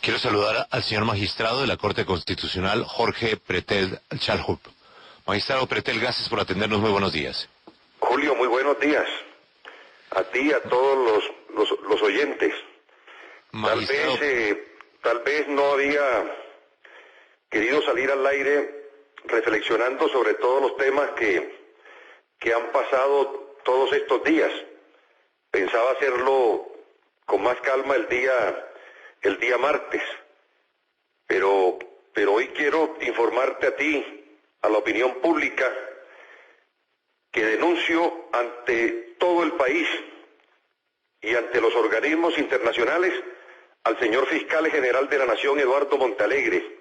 Quiero saludar al señor magistrado de la Corte Constitucional, Jorge Pretel Chalhup. Magistrado Pretel, gracias por atendernos. Muy buenos días. Julio, muy buenos días. A ti y a todos los oyentes. Magistrado... Tal vez no había querido salir al aire reflexionando sobre todos los temas que han pasado todos estos días. Pensaba hacerlo con más calma el día martes, pero hoy quiero informarte a ti, a la opinión pública, que denuncio ante todo el país y ante los organismos internacionales al señor fiscal general de la Nación, Eduardo Montealegre,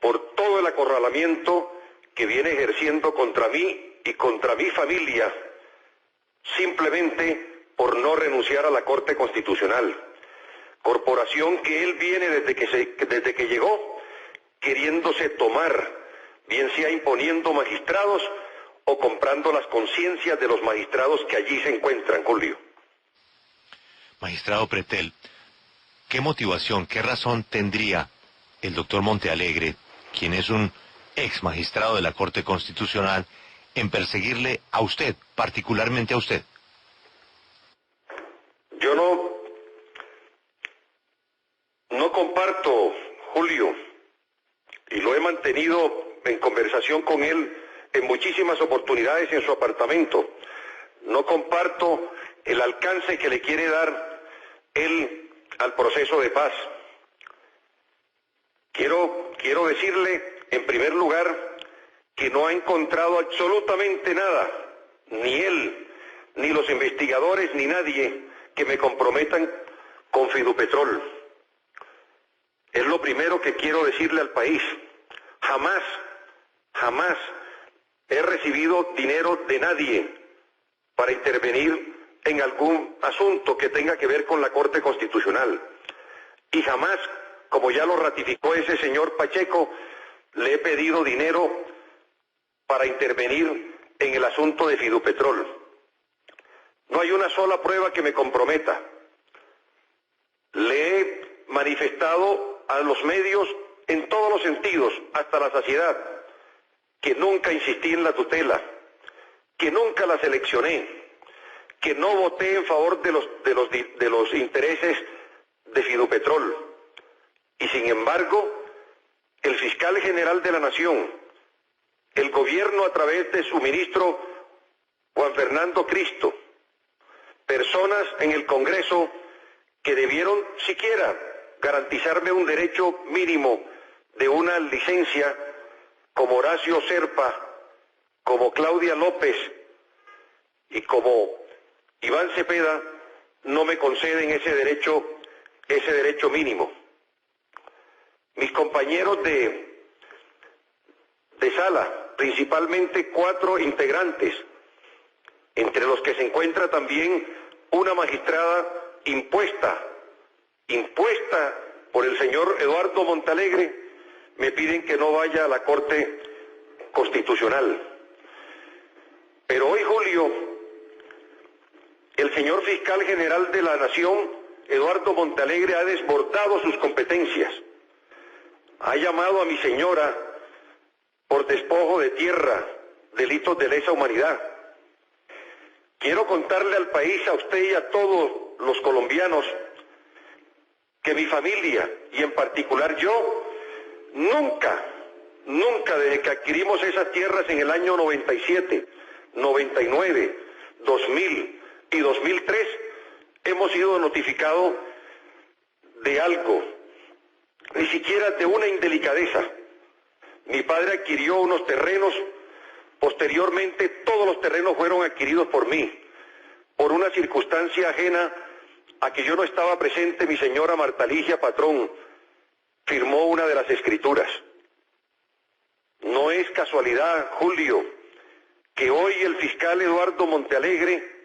por todo el acorralamiento que viene ejerciendo contra mí y contra mi familia, simplemente por no renunciar a la Corte Constitucional, corporación que él viene desde que llegó queriéndose tomar, bien sea imponiendo magistrados o comprando las conciencias de los magistrados que allí se encuentran, Julio. Magistrado Pretel, ¿qué motivación, qué razón tendría el doctor Montealegre, quien es un ex magistrado de la Corte Constitucional, en perseguirle a usted, particularmente a usted? Yo no comparto, Julio, y lo he mantenido en conversación con él en muchísimas oportunidades en su apartamento. No comparto el alcance que le quiere dar él al proceso de paz. Quiero decirle, en primer lugar, que no ha encontrado absolutamente nada, ni él, ni los investigadores, ni nadie, que me comprometan con Fidupetrol. Es lo primero que quiero decirle al país. Jamás he recibido dinero de nadie para intervenir en algún asunto que tenga que ver con la Corte Constitucional. Y jamás, como ya lo ratificó ese señor Pacheco, le he pedido dinero para intervenir en el asunto de Fidupetrol. No hay una sola prueba que me comprometa. Le he manifestado a los medios en todos los sentidos, hasta la saciedad, que nunca insistí en la tutela, que nunca la seleccioné, que no voté en favor de los intereses de Fidupetrol. Y sin embargo, el fiscal general de la Nación, el gobierno a través de su ministro Juan Fernando Cristo, personas en el Congreso que debieron siquiera garantizarme un derecho mínimo de una licencia, como Horacio Serpa, como Claudia López y como Iván Cepeda, no me conceden ese derecho mínimo. Mis compañeros de sala, principalmente 4 integrantes, entre los que se encuentra también una magistrada impuesta por el señor Eduardo Montealegre, me piden que no vaya a la Corte Constitucional. Pero hoy, Julio, el señor fiscal general de la Nación, Eduardo Montealegre, ha desbordado sus competencias. Ha llamado a mi señora por despojo de tierra, delitos de lesa humanidad. Quiero contarle al país, a usted y a todos los colombianos, que mi familia, y en particular yo, nunca, desde que adquirimos esas tierras en el año 97, 99, 2000 y 2003, hemos sido notificados de algo, ni siquiera de una indelicadeza. Mi padre adquirió unos terrenos, posteriormente todos los terrenos fueron adquiridos por mí. Por una circunstancia ajena a que yo no estaba presente, mi señora Marta Ligia Patrón firmó una de las escrituras. No es casualidad, Julio, que hoy el fiscal Eduardo Montealegre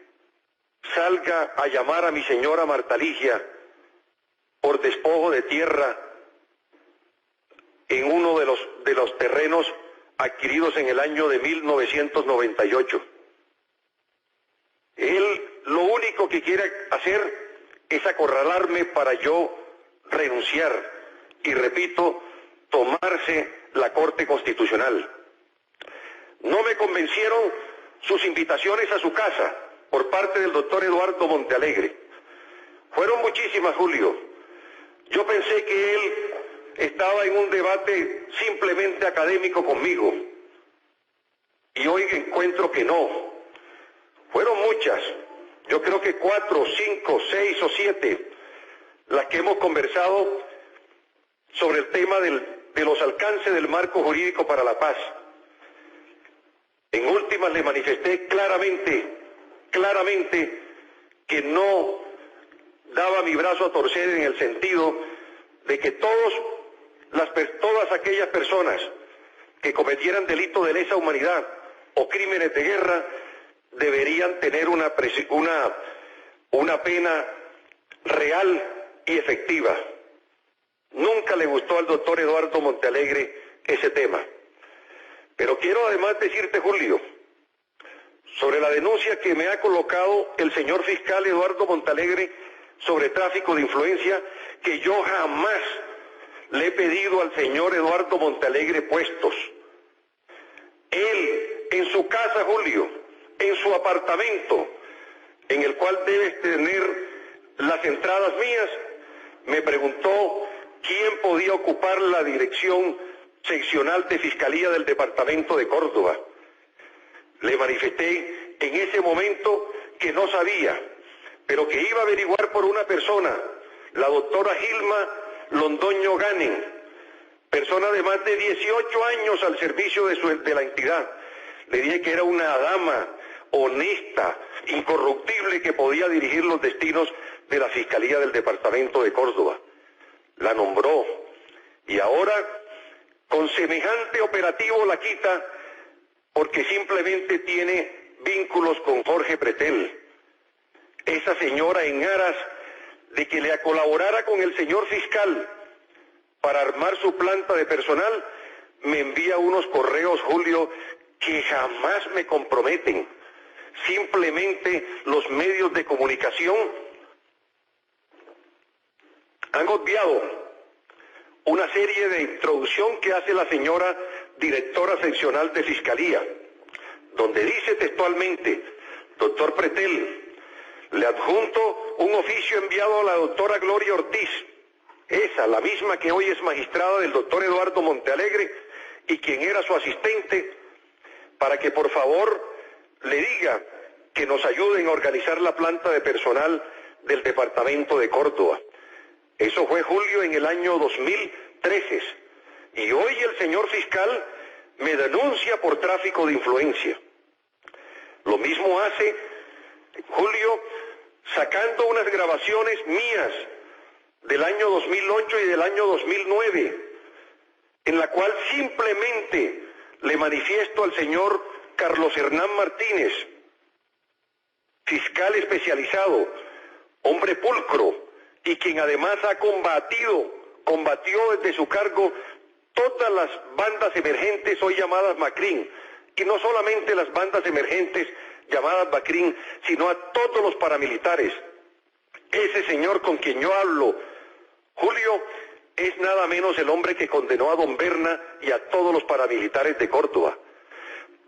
salga a llamar a mi señora Marta Ligia por despojo de tierra en uno de los terrenos adquiridos en el año de 1998. Él lo único que quiere hacer es acorralarme para yo renunciar y, repito, tomarse la Corte Constitucional. No me convencieron sus invitaciones a su casa por parte del doctor Eduardo Montealegre. Fueron muchísimas, Julio. Yo pensé que él estaba en un debate simplemente académico conmigo, y hoy encuentro que no. Fueron muchas, yo creo que 4, 5, 6 o 7, las que hemos conversado sobre el tema de los alcances del marco jurídico para la paz. En últimas le manifesté claramente que no daba mi brazo a torcer en el sentido de que todas aquellas personas que cometieran delitos de lesa humanidad o crímenes de guerra deberían tener una pena real y efectiva. Nunca le gustó al doctor Eduardo Montealegre ese tema. Pero quiero además decirte, Julio, sobre la denuncia que me ha colocado el señor fiscal Eduardo Montealegre sobre tráfico de influencia, que yo jamás le he pedido al señor Eduardo Montealegre puestos. Él, en su casa, Julio, en su apartamento, en el cual debes tener las entradas mías, me preguntó quién podía ocupar la dirección seccional de Fiscalía del Departamento de Córdoba. Le manifesté en ese momento que no sabía, pero que iba a averiguar por una persona, la doctora Gilma Londoño Ganen, persona de más de 18 años al servicio de la entidad. Le dije que era una dama honesta, incorruptible, que podía dirigir los destinos de la Fiscalía del Departamento de Córdoba. La nombró, y ahora con semejante operativo la quita porque simplemente tiene vínculos con Jorge Pretel. Esa señora, en aras de que le colaborara con el señor fiscal para armar su planta de personal, me envía unos correos, Julio, que jamás me comprometen. Simplemente los medios de comunicación han obviado una serie de introducción que hace la señora directora seccional de Fiscalía, donde dice textualmente: doctor Pretel, le adjunto un oficio enviado a la doctora Gloria Ortiz, esa, la misma que hoy es magistrada del doctor Eduardo Montealegre y quien era su asistente, para que por favor le diga que nos ayuden a organizar la planta de personal del departamento de Córdoba. Eso fue, Julio, en el año 2013. Y hoy el señor fiscal me denuncia por tráfico de influencia. Lo mismo hace, Julio, sacando unas grabaciones mías del año 2008 y del año 2009, en la cual simplemente le manifiesto al señor Carlos Hernán Martínez, fiscal especializado, hombre pulcro, y quien además ha combatió desde su cargo todas las bandas emergentes hoy llamadas Macrín, y no solamente las bandas emergentes llamadas Macrín, sino a todos los paramilitares. Ese señor con quien yo hablo, Julio, es nada menos el hombre que condenó a don Berna y a todos los paramilitares de Córdoba.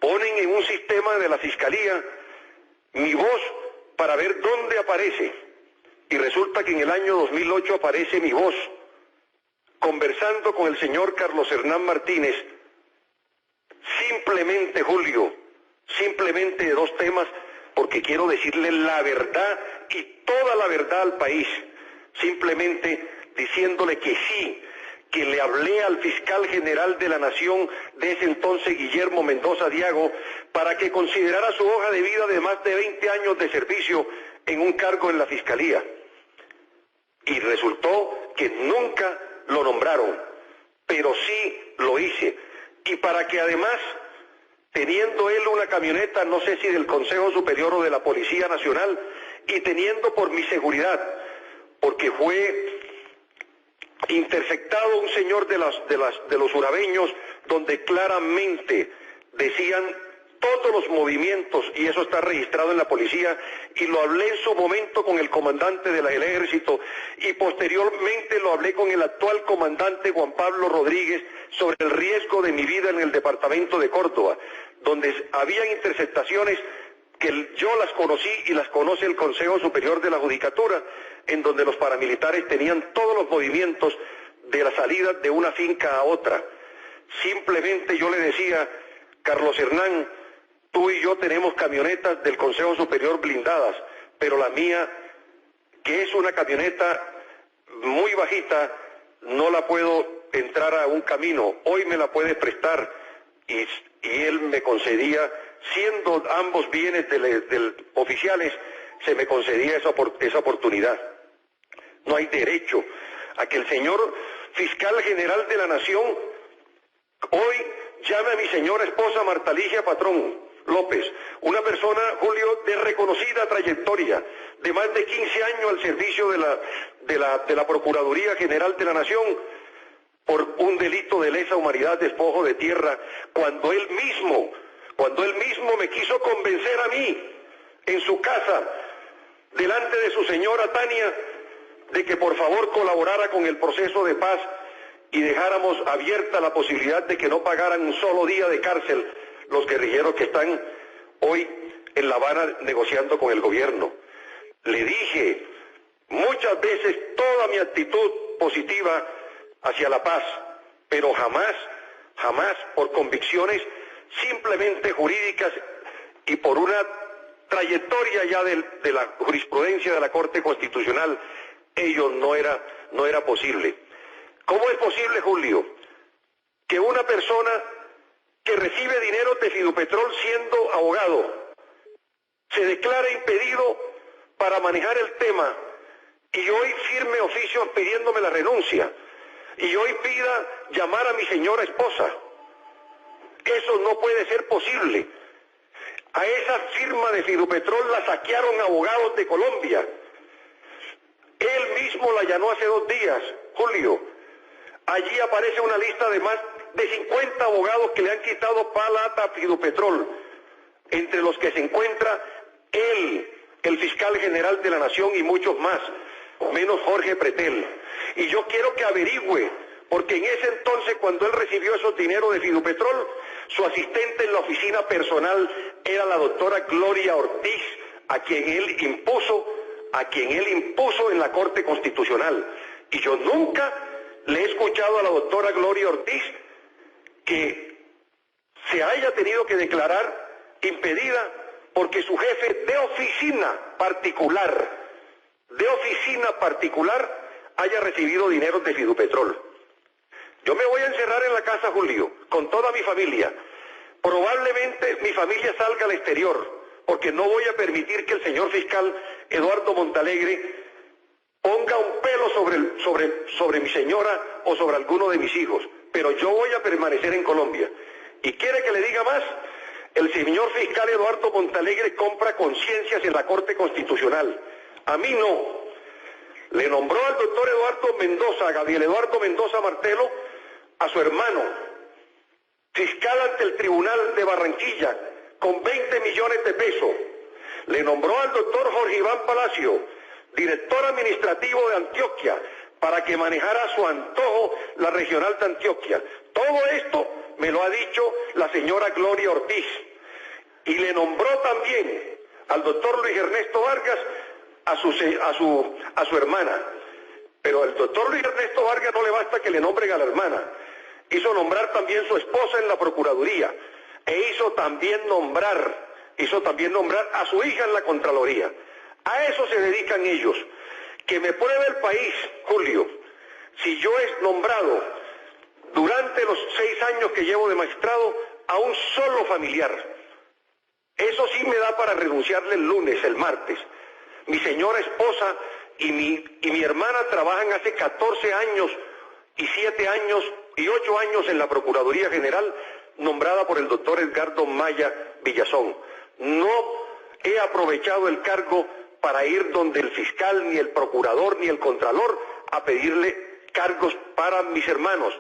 Ponen en un sistema de la Fiscalía mi voz para ver dónde aparece, y resulta que en el año 2008 aparece mi voz conversando con el señor Carlos Hernán Martínez, simplemente, Julio, simplemente de dos temas, porque quiero decirle la verdad y toda la verdad al país, simplemente diciéndole que sí, que le hablé al fiscal general de la Nación de ese entonces, Guillermo Mendoza Diago, para que considerara su hoja de vida de más de 20 años de servicio en un cargo en la Fiscalía. Y resultó que nunca lo nombraron, pero sí lo hice. Y para que además, teniendo él una camioneta, no sé si del Consejo Superior o de la Policía Nacional, y teniendo por mi seguridad, porque fue interceptado un señor de los urabeños, donde claramente decían todos los movimientos, y eso está registrado en la policía, y lo hablé en su momento con el comandante del ejército, y posteriormente lo hablé con el actual comandante Juan Pablo Rodríguez sobre el riesgo de mi vida en el departamento de Córdoba, donde habían interceptaciones que yo las conocí y las conoce el Consejo Superior de la Judicatura, en donde los paramilitares tenían todos los movimientos de la salida de una finca a otra. Simplemente yo le decía, Carlos Hernán, tú y yo tenemos camionetas del Consejo Superior blindadas, pero la mía, que es una camioneta muy bajita, no la puedo entrar a un camino. Hoy me la puede prestar. Y él me concedía, siendo ambos bienes oficiales, se me concedía esa oportunidad. No hay derecho a que el señor fiscal general de la Nación hoy llame a mi señora esposa Marta Ligia Patrón López, una persona, Julio, de reconocida trayectoria, de más de 15 años al servicio de la Procuraduría General de la Nación, por un delito de lesa humanidad, despojo de tierra, cuando él mismo me quiso convencer a mí, en su casa, delante de su señora Tania, de que por favor colaborara con el proceso de paz y dejáramos abierta la posibilidad de que no pagaran un solo día de cárcel los guerrilleros que están hoy en La Habana negociando con el gobierno. Le dije muchas veces toda mi actitud positiva hacia la paz, pero jamás por convicciones simplemente jurídicas y por una trayectoria ya de la jurisprudencia de la Corte Constitucional, ello no era posible. ¿Cómo es posible, Julio, que una persona que recibe dinero de Fidupetrol siendo abogado se declare impedido para manejar el tema y hoy firme oficios pidiéndome la renuncia y hoy pida llamar a mi señora esposa? Eso no puede ser posible. A esa firma de Fidupetrol la saquearon abogados de Colombia. Él mismo la allanó hace 2 días, Julio. Allí aparece una lista de más de 50 abogados que le han quitado plata a Fidupetrol, entre los que se encuentra él, el fiscal general de la Nación y muchos más, menos Jorge Pretel. Y yo quiero que averigüe, porque en ese entonces, cuando él recibió esos dineros de Fidupetrol, su asistente en la oficina personal era la doctora Gloria Ortiz, a quien él impuso en la Corte Constitucional. Y yo nunca le he escuchado a la doctora Gloria Ortiz que se haya tenido que declarar impedida porque su jefe de oficina particular haya recibido dinero de Fidupetrol. Yo me voy a encerrar en la casa, Julio, con toda mi familia. Probablemente mi familia salga al exterior, porque no voy a permitir que el señor fiscal Eduardo Montalegre ponga un pelo sobre mi señora o sobre alguno de mis hijos. Pero yo voy a permanecer en Colombia. ¿Y quiere que le diga más? El señor fiscal Eduardo Montalegre compra conciencias en la Corte Constitucional. A mí no. Le nombró al doctor Eduardo Mendoza, Gabriel Eduardo Mendoza Martelo, a su hermano, fiscal ante el Tribunal de Barranquilla, con 20 millones de pesos. Le nombró al doctor Jorge Iván Palacio, director administrativo de Antioquia, para que manejara a su antojo la regional de Antioquia. Todo esto me lo ha dicho la señora Gloria Ortiz. Y le nombró también al doctor Luis Ernesto Vargas a su hermana. Pero al doctor Luis Ernesto Vargas no le basta que le nombren a la hermana. Hizo nombrar también su esposa en la Procuraduría. E hizo también nombrar a su hija en la Contraloría. A eso se dedican ellos. Que me pruebe el país, Julio, si yo he nombrado durante los 6 años que llevo de magistrado a un solo familiar. Eso sí me da para renunciarle el lunes, el martes. Mi señora esposa y mi hermana trabajan hace 14 años y 7 años y 8 años en la Procuraduría General, nombrada por el doctor Edgardo Maya Villazón. No he aprovechado el cargo para ir donde el fiscal, ni el procurador, ni el contralor a pedirle cargos para mis hermanos.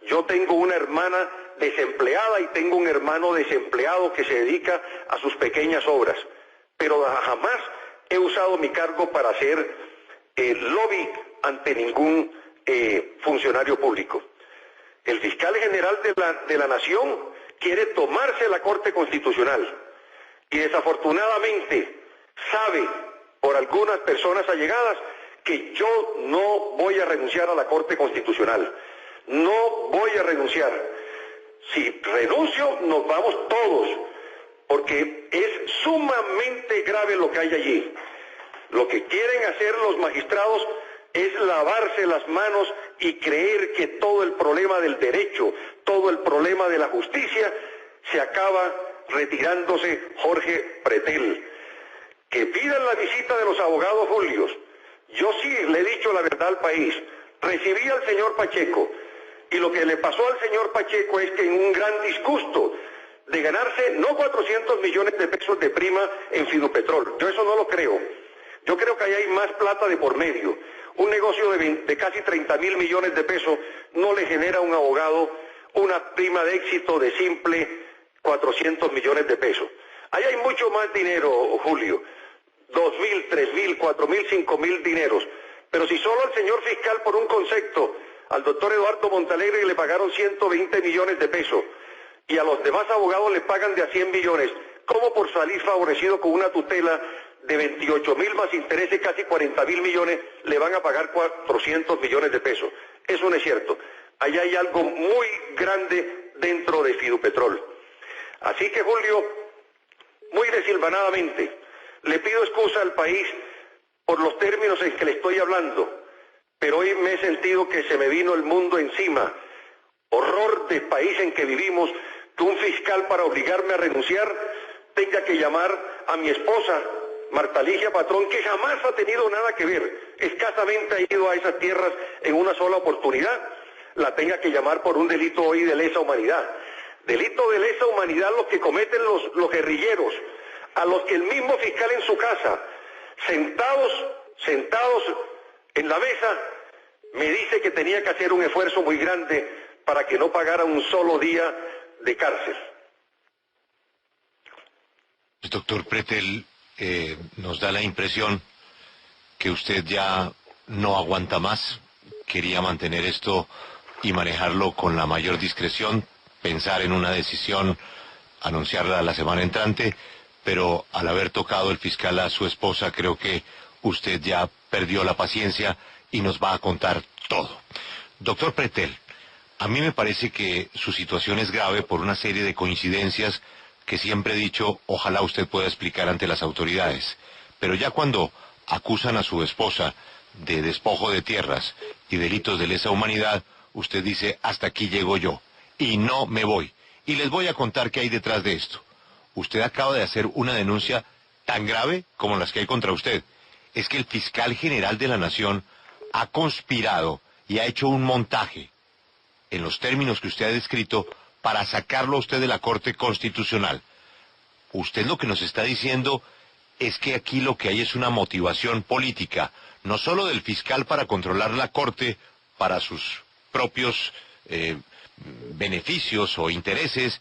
Yo tengo una hermana desempleada y tengo un hermano desempleado que se dedica a sus pequeñas obras, pero jamás he usado mi cargo para hacer lobby ante ningún funcionario público. El fiscal general de la Nación quiere tomarse la Corte Constitucional y desafortunadamente sabe por algunas personas allegadas que yo no voy a renunciar a la Corte Constitucional. No voy a renunciar. Si renuncio, nos vamos todos, porque es sumamente grave lo que hay allí. Lo que quieren hacer los magistrados es lavarse las manos y creer que todo el problema del derecho, todo el problema de la justicia, se acaba retirándose Jorge Pretel. Que pidan la visita de los abogados Julios. Yo sí le he dicho la verdad al país. Recibí al señor Pacheco, y lo que le pasó al señor Pacheco es que en un gran disgusto de ganarse no 400 millones de pesos de prima en Fidupetrol, yo eso no lo creo. Yo creo que ahí hay más plata de por medio. Un negocio de casi 30.000 millones de pesos no le genera a un abogado una prima de éxito de simple 400 millones de pesos. Ahí hay mucho más dinero, Julio. 2.000, 3.000, 4.000, 5.000 dineros. Pero si solo al señor fiscal por un concepto, al doctor Eduardo Montalegre le pagaron 120 millones de pesos y a los demás abogados le pagan de a 100 millones, ¿cómo por salir favorecido con una tutela de 28.000 más intereses, casi 40.000 millones, le van a pagar 400 millones de pesos? Eso no es cierto. Allá hay algo muy grande dentro de Fidupetrol. Así que, Julio, muy desilvanadamente, le pido excusa al país por los términos en que le estoy hablando, pero hoy me he sentido que se me vino el mundo encima. Horror del país en que vivimos, que un fiscal para obligarme a renunciar tenga que llamar a mi esposa, Marta Ligia Patrón, que jamás ha tenido nada que ver, escasamente ha ido a esas tierras en una sola oportunidad, la tenga que llamar por un delito hoy de lesa humanidad. Delito de lesa humanidad los que cometen los guerrilleros, a los que el mismo fiscal en su casa, sentados en la mesa, me dice que tenía que hacer un esfuerzo muy grande para que no pagara un solo día de cárcel. Doctor Pretel, nos da la impresión que usted ya no aguanta más, quería mantener esto y manejarlo con la mayor discreción, pensar en una decisión, anunciarla la semana entrante, pero al haber tocado el fiscal a su esposa, creo que usted ya perdió la paciencia y nos va a contar todo. Doctor Pretel, a mí me parece que su situación es grave por una serie de coincidencias que siempre he dicho, ojalá usted pueda explicar ante las autoridades. Pero ya cuando acusan a su esposa de despojo de tierras y delitos de lesa humanidad, usted dice, hasta aquí llego yo, y no me voy. Y les voy a contar qué hay detrás de esto. Usted acaba de hacer una denuncia tan grave como las que hay contra usted. Es que el fiscal general de la Nación ha conspirado y ha hecho un montaje, en los términos que usted ha descrito, para sacarlo a usted de la Corte Constitucional. Usted lo que nos está diciendo es que aquí lo que hay es una motivación política, no solo del fiscal para controlar la Corte para sus propios beneficios o intereses,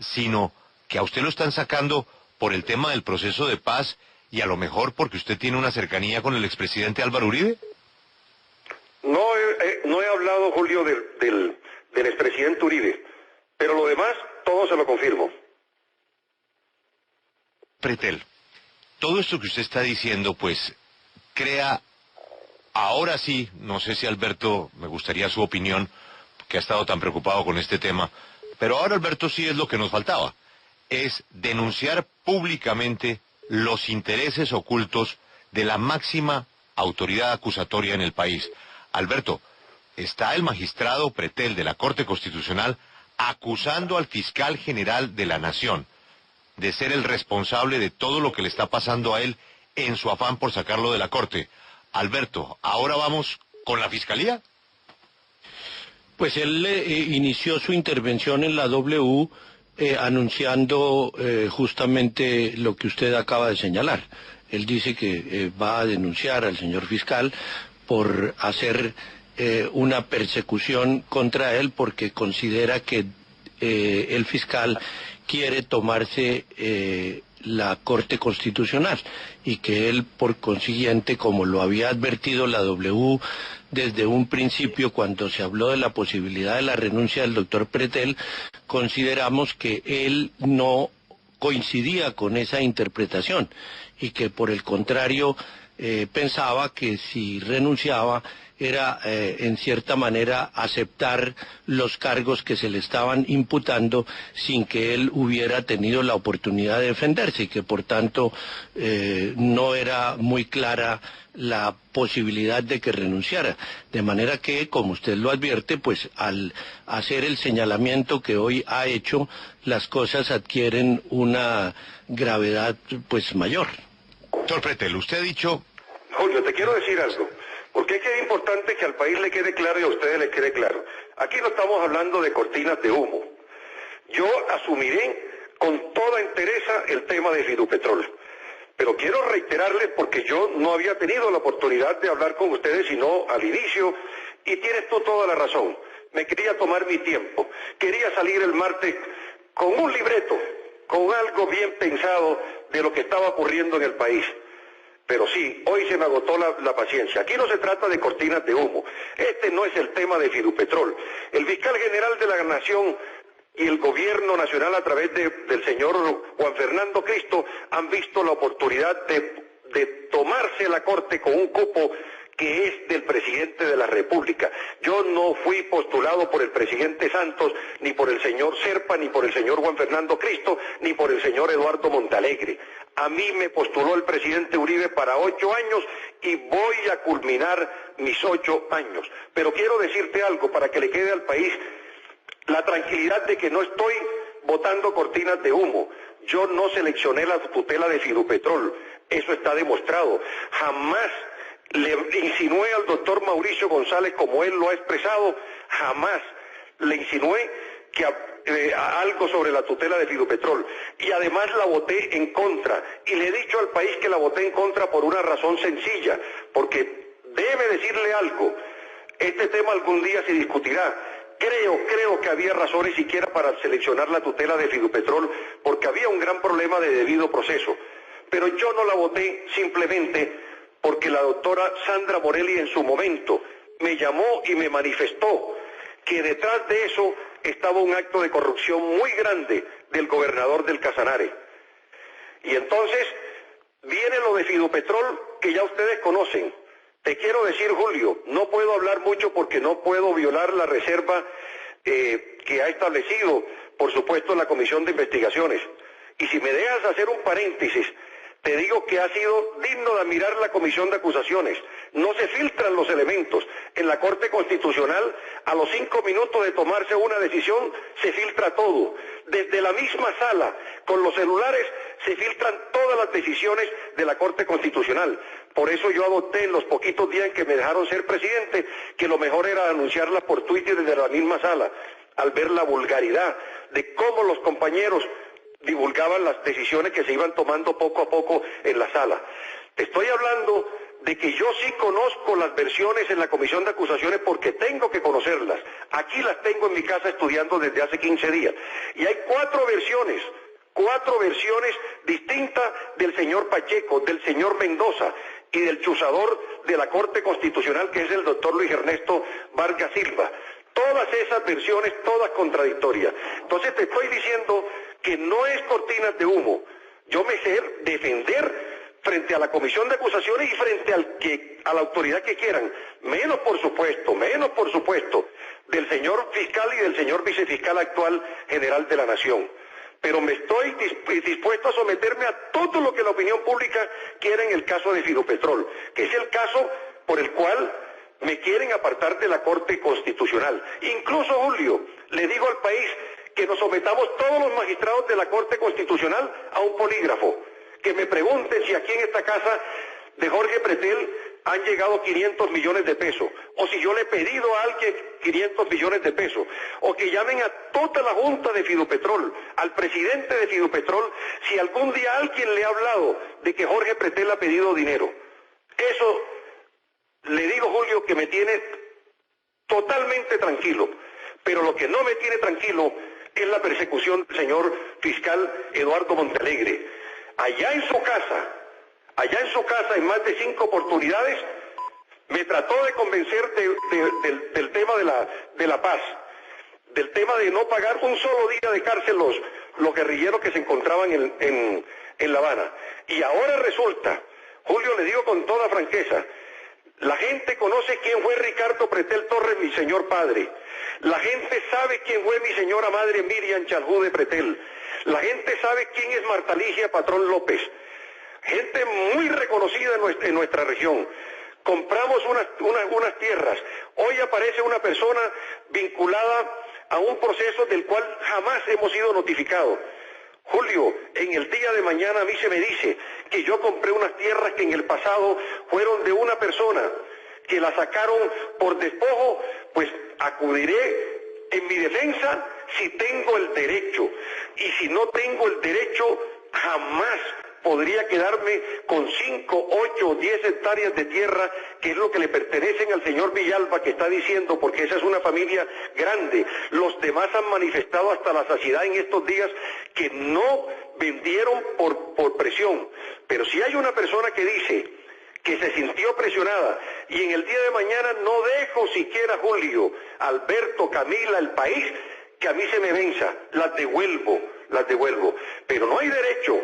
sino que a usted lo están sacando por el tema del proceso de paz y a lo mejor porque usted tiene una cercanía con el expresidente Álvaro Uribe. No he hablado, Julio, del expresidente Uribe, pero lo demás, todo se lo confirmo. Pretel, todo esto que usted está diciendo, pues, crea, ahora sí, no sé si Alberto, me gustaría su opinión, que ha estado tan preocupado con este tema, pero ahora Alberto sí es lo que nos faltaba, es denunciar públicamente los intereses ocultos de la máxima autoridad acusatoria en el país. Alberto, está el magistrado Pretel de la Corte Constitucional acusando al fiscal general de la Nación de ser el responsable de todo lo que le está pasando a él en su afán por sacarlo de la Corte. Alberto, ¿ahora vamos con la Fiscalía? Pues él inició su intervención en la W anunciando justamente lo que usted acaba de señalar. Él dice que va a denunciar al señor fiscal por hacer una persecución contra él porque considera que el fiscal quiere tomarse la Corte Constitucional y que él, por consiguiente, como lo había advertido la W desde un principio cuando se habló de la posibilidad de la renuncia del doctor Pretel, consideramos que él no coincidía con esa interpretación y que por el contrario pensaba que si renunciaba era en cierta manera aceptar los cargos que se le estaban imputando sin que él hubiera tenido la oportunidad de defenderse y que por tanto no era muy clara la posibilidad de que renunciara. De manera que, como usted lo advierte, pues al hacer el señalamiento que hoy ha hecho, las cosas adquieren una gravedad pues mayor. Doctor Pretel, usted ha dicho... Julio, te quiero decir algo, porque es que es importante que al país le quede claro y a ustedes les quede claro. Aquí no estamos hablando de cortinas de humo. Yo asumiré con toda entereza el tema de Fidupetrol. Pero quiero reiterarles, porque yo no había tenido la oportunidad de hablar con ustedes sino al inicio, y tienes tú toda la razón. Me quería tomar mi tiempo. Quería salir el martes con un libreto, con algo bien pensado de lo que estaba ocurriendo en el país. Pero sí, hoy se me agotó la paciencia. Aquí no se trata de cortinas de humo. Este no es el tema de Fidupetrol. El fiscal general de la Nación y el gobierno nacional a través del señor Juan Fernando Cristo han visto la oportunidad de tomarse la corte con un cupo que es del presidente de la República. Yo no fui postulado por el presidente Santos, ni por el señor Serpa, ni por el señor Juan Fernando Cristo, ni por el señor Eduardo Montalegre. A mí me postuló el presidente Uribe para 8 años y voy a culminar mis 8 años. Pero quiero decirte algo para que le quede al país la tranquilidad de que no estoy botando cortinas de humo. Yo no seleccioné la tutela de Fidupetrol, eso está demostrado. Jamás le insinué al doctor Mauricio González, como él lo ha expresado, jamás le insinué que algo sobre la tutela de Fidupetrol. Y además la voté en contra. Y le he dicho al país que la voté en contra por una razón sencilla, porque debe decirle algo. Este tema algún día se discutirá. Creo que había razones siquiera para seleccionar la tutela de Fidupetrol, porque había un gran problema de debido proceso. Pero yo no la voté simplemente porque la doctora Sandra Morelli en su momento me llamó y me manifestó que detrás de eso estaba un acto de corrupción muy grande del gobernador del Casanare. Y entonces viene lo de Fidupetrol, que ya ustedes conocen. Te quiero decir, Julio, no puedo hablar mucho porque no puedo violar la reserva que ha establecido, por supuesto, la Comisión de Investigaciones. Y si me dejas hacer un paréntesis, te digo que ha sido digno de admirar la Comisión de Acusaciones. No se filtran los elementos. En la Corte Constitucional, a los 5 minutos de tomarse una decisión, se filtra todo. Desde la misma sala, con los celulares, se filtran todas las decisiones de la Corte Constitucional. Por eso yo adopté en los poquitos días en que me dejaron ser presidente, que lo mejor era anunciarlas por Twitter desde la misma sala, al ver la vulgaridad de cómo los compañeros divulgaban las decisiones que se iban tomando poco a poco en la sala. Te estoy hablando de que yo sí conozco las versiones en la Comisión de Acusaciones porque tengo que conocerlas. Aquí las tengo en mi casa estudiando desde hace 15 días. Y hay 4 versiones distintas del señor Pacheco, del señor Mendoza y del chuzador de la Corte Constitucional, que es el doctor Luis Ernesto Vargas Silva. Todas esas versiones, todas contradictorias. Entonces te estoy diciendo que no es cortinas de humo. Yo me sé defender frente a la Comisión de Acusaciones y frente a la autoridad que quieran, menos por supuesto, del señor fiscal y del señor vicefiscal actual general de la Nación. Pero me estoy dispuesto a someterme a todo lo que la opinión pública quiera en el caso de Fidupetrol, que es el caso por el cual me quieren apartar de la Corte Constitucional. Incluso, Julio, le digo al país que nos sometamos todos los magistrados de la Corte Constitucional a un polígrafo, que me pregunten si aquí en esta casa de Jorge Pretel han llegado 500 millones de pesos, o si yo le he pedido a alguien 500 millones de pesos, o que llamen a toda la Junta de Fidupetrol, al presidente de Fidupetrol, si algún día alguien le ha hablado de que Jorge Pretel ha pedido dinero. Eso, le digo, Julio, que me tiene totalmente tranquilo. Pero lo que no me tiene tranquilo es la persecución del señor fiscal Eduardo Montealegre. Allá en su casa, en más de 5 oportunidades, me trató de convencer del tema de la paz, del tema de no pagar un solo día de cárcel los guerrilleros que se encontraban en La Habana. Y ahora resulta, Julio, le digo con toda franqueza, la gente conoce quién fue Ricardo Pretel Torres, mi señor padre. La gente sabe quién fue mi señora madre Miriam Chaljú de Pretel. La gente sabe quién es Marta Ligia Patrón López. Gente muy reconocida en nuestra región. Compramos unas tierras. Hoy aparece una persona vinculada a un proceso del cual jamás hemos sido notificados. Julio, en el día de mañana a mí se me dice que yo compré unas tierras que en el pasado fueron de una persona, que la sacaron por despojo, pues acudiré en mi defensa si tengo el derecho. Y si no tengo el derecho, jamás podría quedarme con 5, 8 o 10 hectáreas de tierra, que es lo que le pertenecen al señor Villalba, que está diciendo, porque esa es una familia grande. Los demás han manifestado hasta la saciedad en estos días que no vendieron por presión. Pero si hay una persona que dice que se sintió presionada y en el día de mañana no dejo siquiera, Julio, Alberto, Camila, el país, que a mí se me venza, las devuelvo. Pero no hay derecho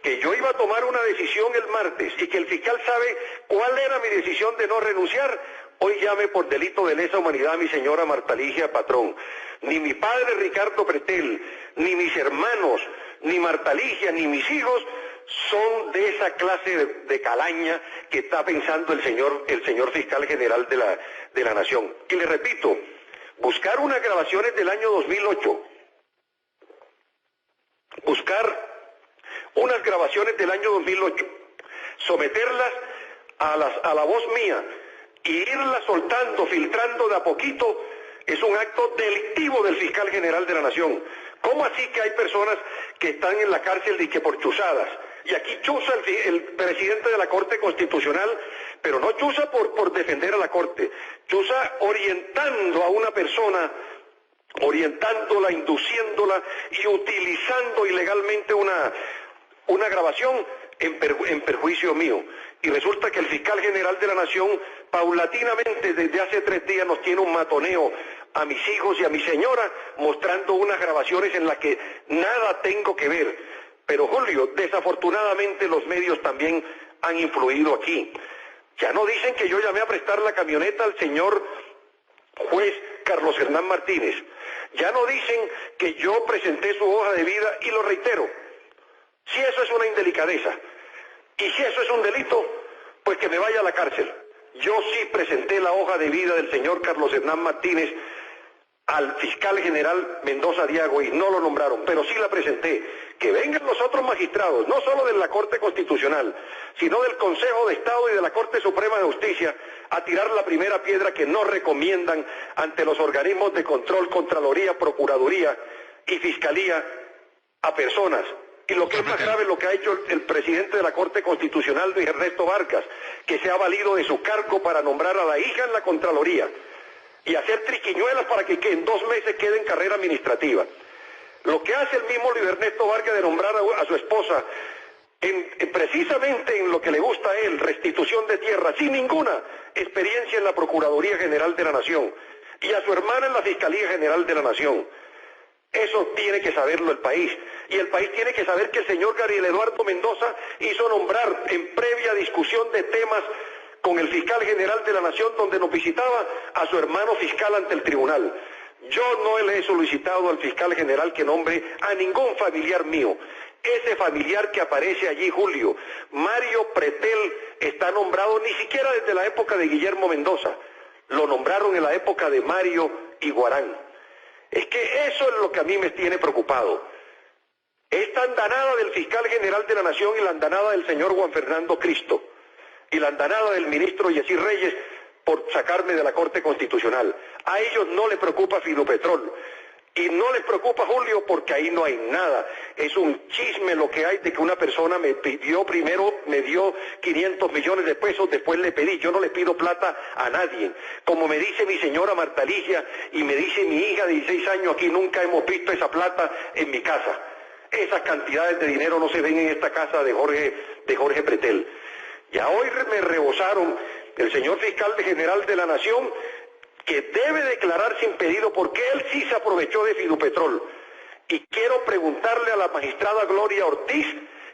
que yo iba a tomar una decisión el martes y que el fiscal sabe cuál era mi decisión de no renunciar, hoy llame por delito de lesa humanidad a mi señora Marta Ligia Patrón. Ni mi padre Ricardo Pretel, ni mis hermanos, ni Marta Ligia, ni mis hijos son de esa clase de calaña que está pensando el señor fiscal general de la Nación. Y le repito, buscar unas grabaciones del año 2008, unas grabaciones del año 2008, someterlas a la voz mía y irlas soltando, filtrando de a poquito, es un acto delictivo del fiscal general de la Nación. ¿Cómo así que hay personas que están en la cárcel y que por chuzadas? Y aquí chuza el presidente de la Corte Constitucional, pero no chuza por defender a la Corte, chuza orientando a una persona, orientándola, induciéndola y utilizando ilegalmente una grabación en perjuicio mío. Y resulta que el fiscal general de la Nación paulatinamente desde hace 3 días nos tiene un matoneo a mis hijos y a mi señora mostrando unas grabaciones en las que nada tengo que ver. Pero Julio, desafortunadamente los medios también han influido aquí. Ya no dicen que yo llamé a prestar la camioneta al señor juez Carlos Hernán Martínez. Ya no dicen que yo presenté su hoja de vida, y lo reitero, si eso es una indelicadeza y si eso es un delito, pues que me vaya a la cárcel. Yo sí presenté la hoja de vida del señor Carlos Hernán Martínez al fiscal general Mendoza Diago y no lo nombraron, pero sí la presenté. Que vengan los otros magistrados, no solo de la Corte Constitucional, sino del Consejo de Estado y de la Corte Suprema de Justicia, a tirar la primera piedra que no recomiendan ante los organismos de control, Contraloría, Procuraduría y Fiscalía a personas. Y lo que es más grave, lo que ha hecho el presidente de la Corte Constitucional, Luis Ernesto Vargas, que se ha valido de su cargo para nombrar a la hija en la Contraloría y hacer triquiñuelas para que en 2 meses quede en carrera administrativa. Lo que hace el mismo Luis Ernesto Vargas de nombrar a su esposa precisamente en lo que le gusta a él, restitución de tierra, sin ninguna experiencia en la Procuraduría General de la Nación, y a su hermana en la Fiscalía General de la Nación. Eso tiene que saberlo el país, y el país tiene que saber que el señor Gabriel Eduardo Mendoza hizo nombrar en previa discusión de temas con el fiscal general de la Nación, donde nos visitaba, a su hermano fiscal ante el tribunal. Yo no le he solicitado al fiscal general que nombre a ningún familiar mío. Ese familiar que aparece allí, Julio, Mario Pretel, está nombrado ni siquiera desde la época de Guillermo Mendoza. Lo nombraron en la época de Mario Iguarán. Es que eso es lo que a mí me tiene preocupado. Esta andanada del fiscal general de la Nación y la andanada del señor Juan Fernando Cristo y la andanada del ministro Yesir Reyes por sacarme de la Corte Constitucional. A ellos no les preocupa Fidopetrol Y no les preocupa, Julio, porque ahí no hay nada. Es un chisme lo que hay de que una persona me pidió primero, me dio 500 millones de pesos, después le pedí. Yo no le pido plata a nadie. Como me dice mi señora Marta Ligia y me dice mi hija de 16 años, aquí nunca hemos visto esa plata en mi casa. Esas cantidades de dinero no se ven en esta casa de Jorge Pretel. Ya hoy me rebosaron el señor fiscal general de la Nación, que debe declarar sin pedido porque él sí se aprovechó de Fidupetrol. Y quiero preguntarle a la magistrada Gloria Ortiz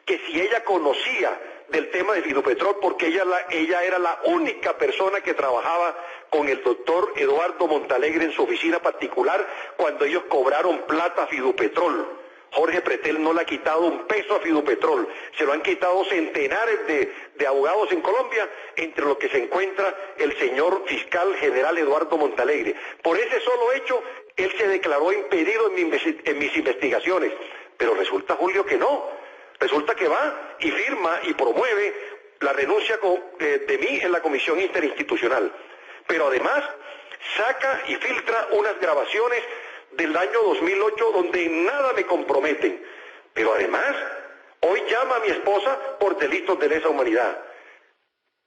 que si ella conocía del tema de Fidupetrol, porque ella era la única persona que trabajaba con el doctor Eduardo Montalegre en su oficina particular cuando ellos cobraron plata a Fidupetrol. Jorge Pretel no le ha quitado un peso a Fidupetrol, se lo han quitado centenares de abogados en Colombia, entre los que se encuentra el señor fiscal general Eduardo Montalegre. Por ese solo hecho, él se declaró impedido en mis investigaciones, pero resulta, Julio, que no. Resulta que va y firma y promueve la renuncia de mí en la Comisión Interinstitucional. Pero además saca y filtra unas grabaciones del año 2008 donde en nada me comprometen. Pero además, hoy llama a mi esposa por delitos de lesa humanidad.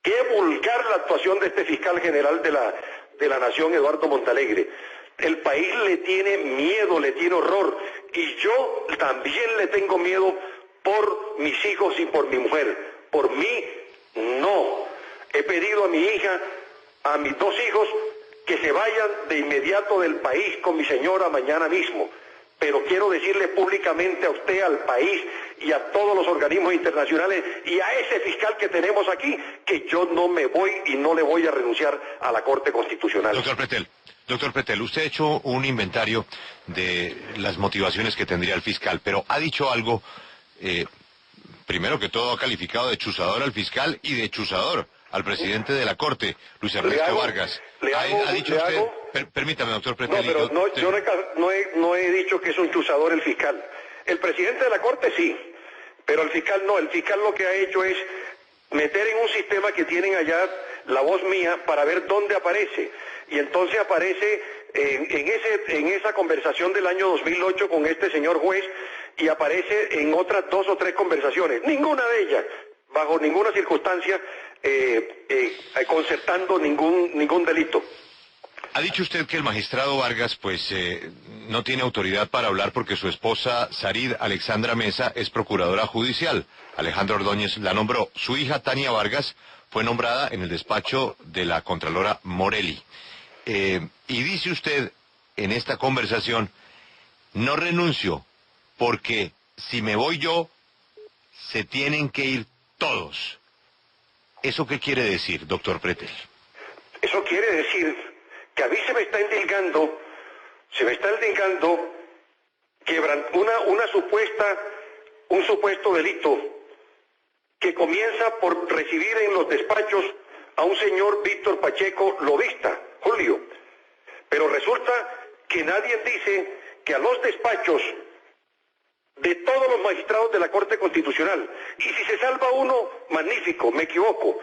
Qué vulgar la actuación de este fiscal general de la Nación, Eduardo Montalegre. El país le tiene miedo, le tiene horror. Y yo también le tengo miedo por mis hijos y por mi mujer. Por mí, no. He pedido a mi hija, a mis dos hijos, que se vayan de inmediato del país con mi señora mañana mismo. Pero quiero decirle públicamente a usted, al país y a todos los organismos internacionales y a ese fiscal que tenemos aquí, que yo no me voy y no le voy a renunciar a la Corte Constitucional. Doctor Pretel, usted ha hecho un inventario de las motivaciones que tendría el fiscal, pero ha dicho algo, primero que todo ha calificado de chuzador al fiscal y de chuzador al presidente de la Corte, Luis Ernesto Vargas. Ha dicho usted, permítame, doctor Pretel. No, pero yo no he dicho que es un chuzador el fiscal. El presidente de la Corte sí, pero el fiscal no. El fiscal lo que ha hecho es meter en un sistema que tienen allá la voz mía para ver dónde aparece. Y entonces aparece en esa conversación del año 2008 con este señor juez y aparece en otras 2 o 3 conversaciones. Ninguna de ellas, bajo ninguna circunstancia, concertando ningún delito. Ha dicho usted que el magistrado Vargas pues no tiene autoridad para hablar porque su esposa Sarid Alexandra Mesa es procuradora judicial. Alejandro Ordóñez la nombró. Su hija Tania Vargas fue nombrada en el despacho de la Contralora Morelli. Y dice usted en esta conversación, no renuncio porque si me voy yo, se tienen que ir todos. ¿Eso qué quiere decir, doctor Pretel? Eso quiere decir que a mí se me está indicando un supuesto delito que comienza por recibir en los despachos a un señor Víctor Pacheco lobista, Julio. Pero resulta que nadie dice que a los despachos de todos los magistrados de la Corte Constitucional, y si se salva uno, magnífico, me equivoco,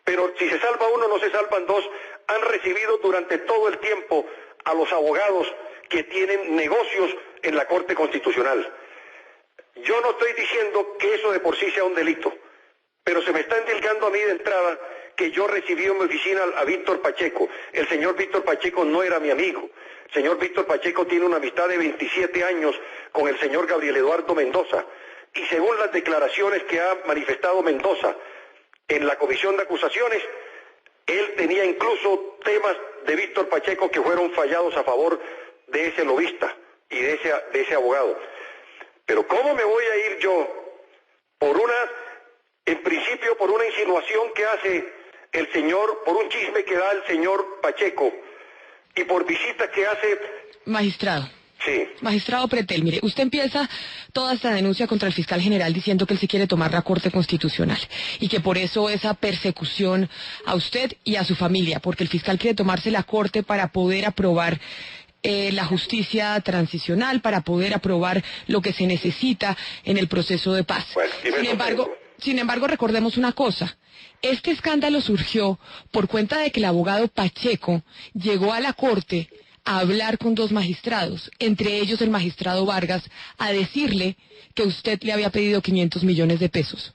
pero si se salva uno, no se salvan dos, han recibido durante todo el tiempo a los abogados que tienen negocios en la Corte Constitucional. Yo no estoy diciendo que eso de por sí sea un delito, pero se me está indicando a mí de entrada que yo recibí en mi oficina a Víctor Pacheco. El señor Víctor Pacheco no era mi amigo. El señor Víctor Pacheco tiene una amistad de 27 años con el señor Gabriel Eduardo Mendoza. Y según las declaraciones que ha manifestado Mendoza en la comisión de acusaciones, él tenía incluso temas de Víctor Pacheco que fueron fallados a favor de ese lobista y de ese abogado. Pero ¿cómo me voy a ir yo en principio por una insinuación que hace el señor, por un chisme que da el señor Pacheco y por visitas que hace... Magistrado. Sí. Magistrado Pretel, mire, usted empieza toda esta denuncia contra el fiscal general diciendo que él se quiere tomar la Corte Constitucional y que por eso esa persecución a usted y a su familia, porque el fiscal quiere tomarse la Corte para poder aprobar la justicia transicional, para poder aprobar lo que se necesita en el proceso de paz. Bueno, Sin embargo, recordemos una cosa. Este escándalo surgió por cuenta de que el abogado Pacheco llegó a la Corte a hablar con 2 magistrados, entre ellos el magistrado Vargas, a decirle que usted le había pedido 500 millones de pesos.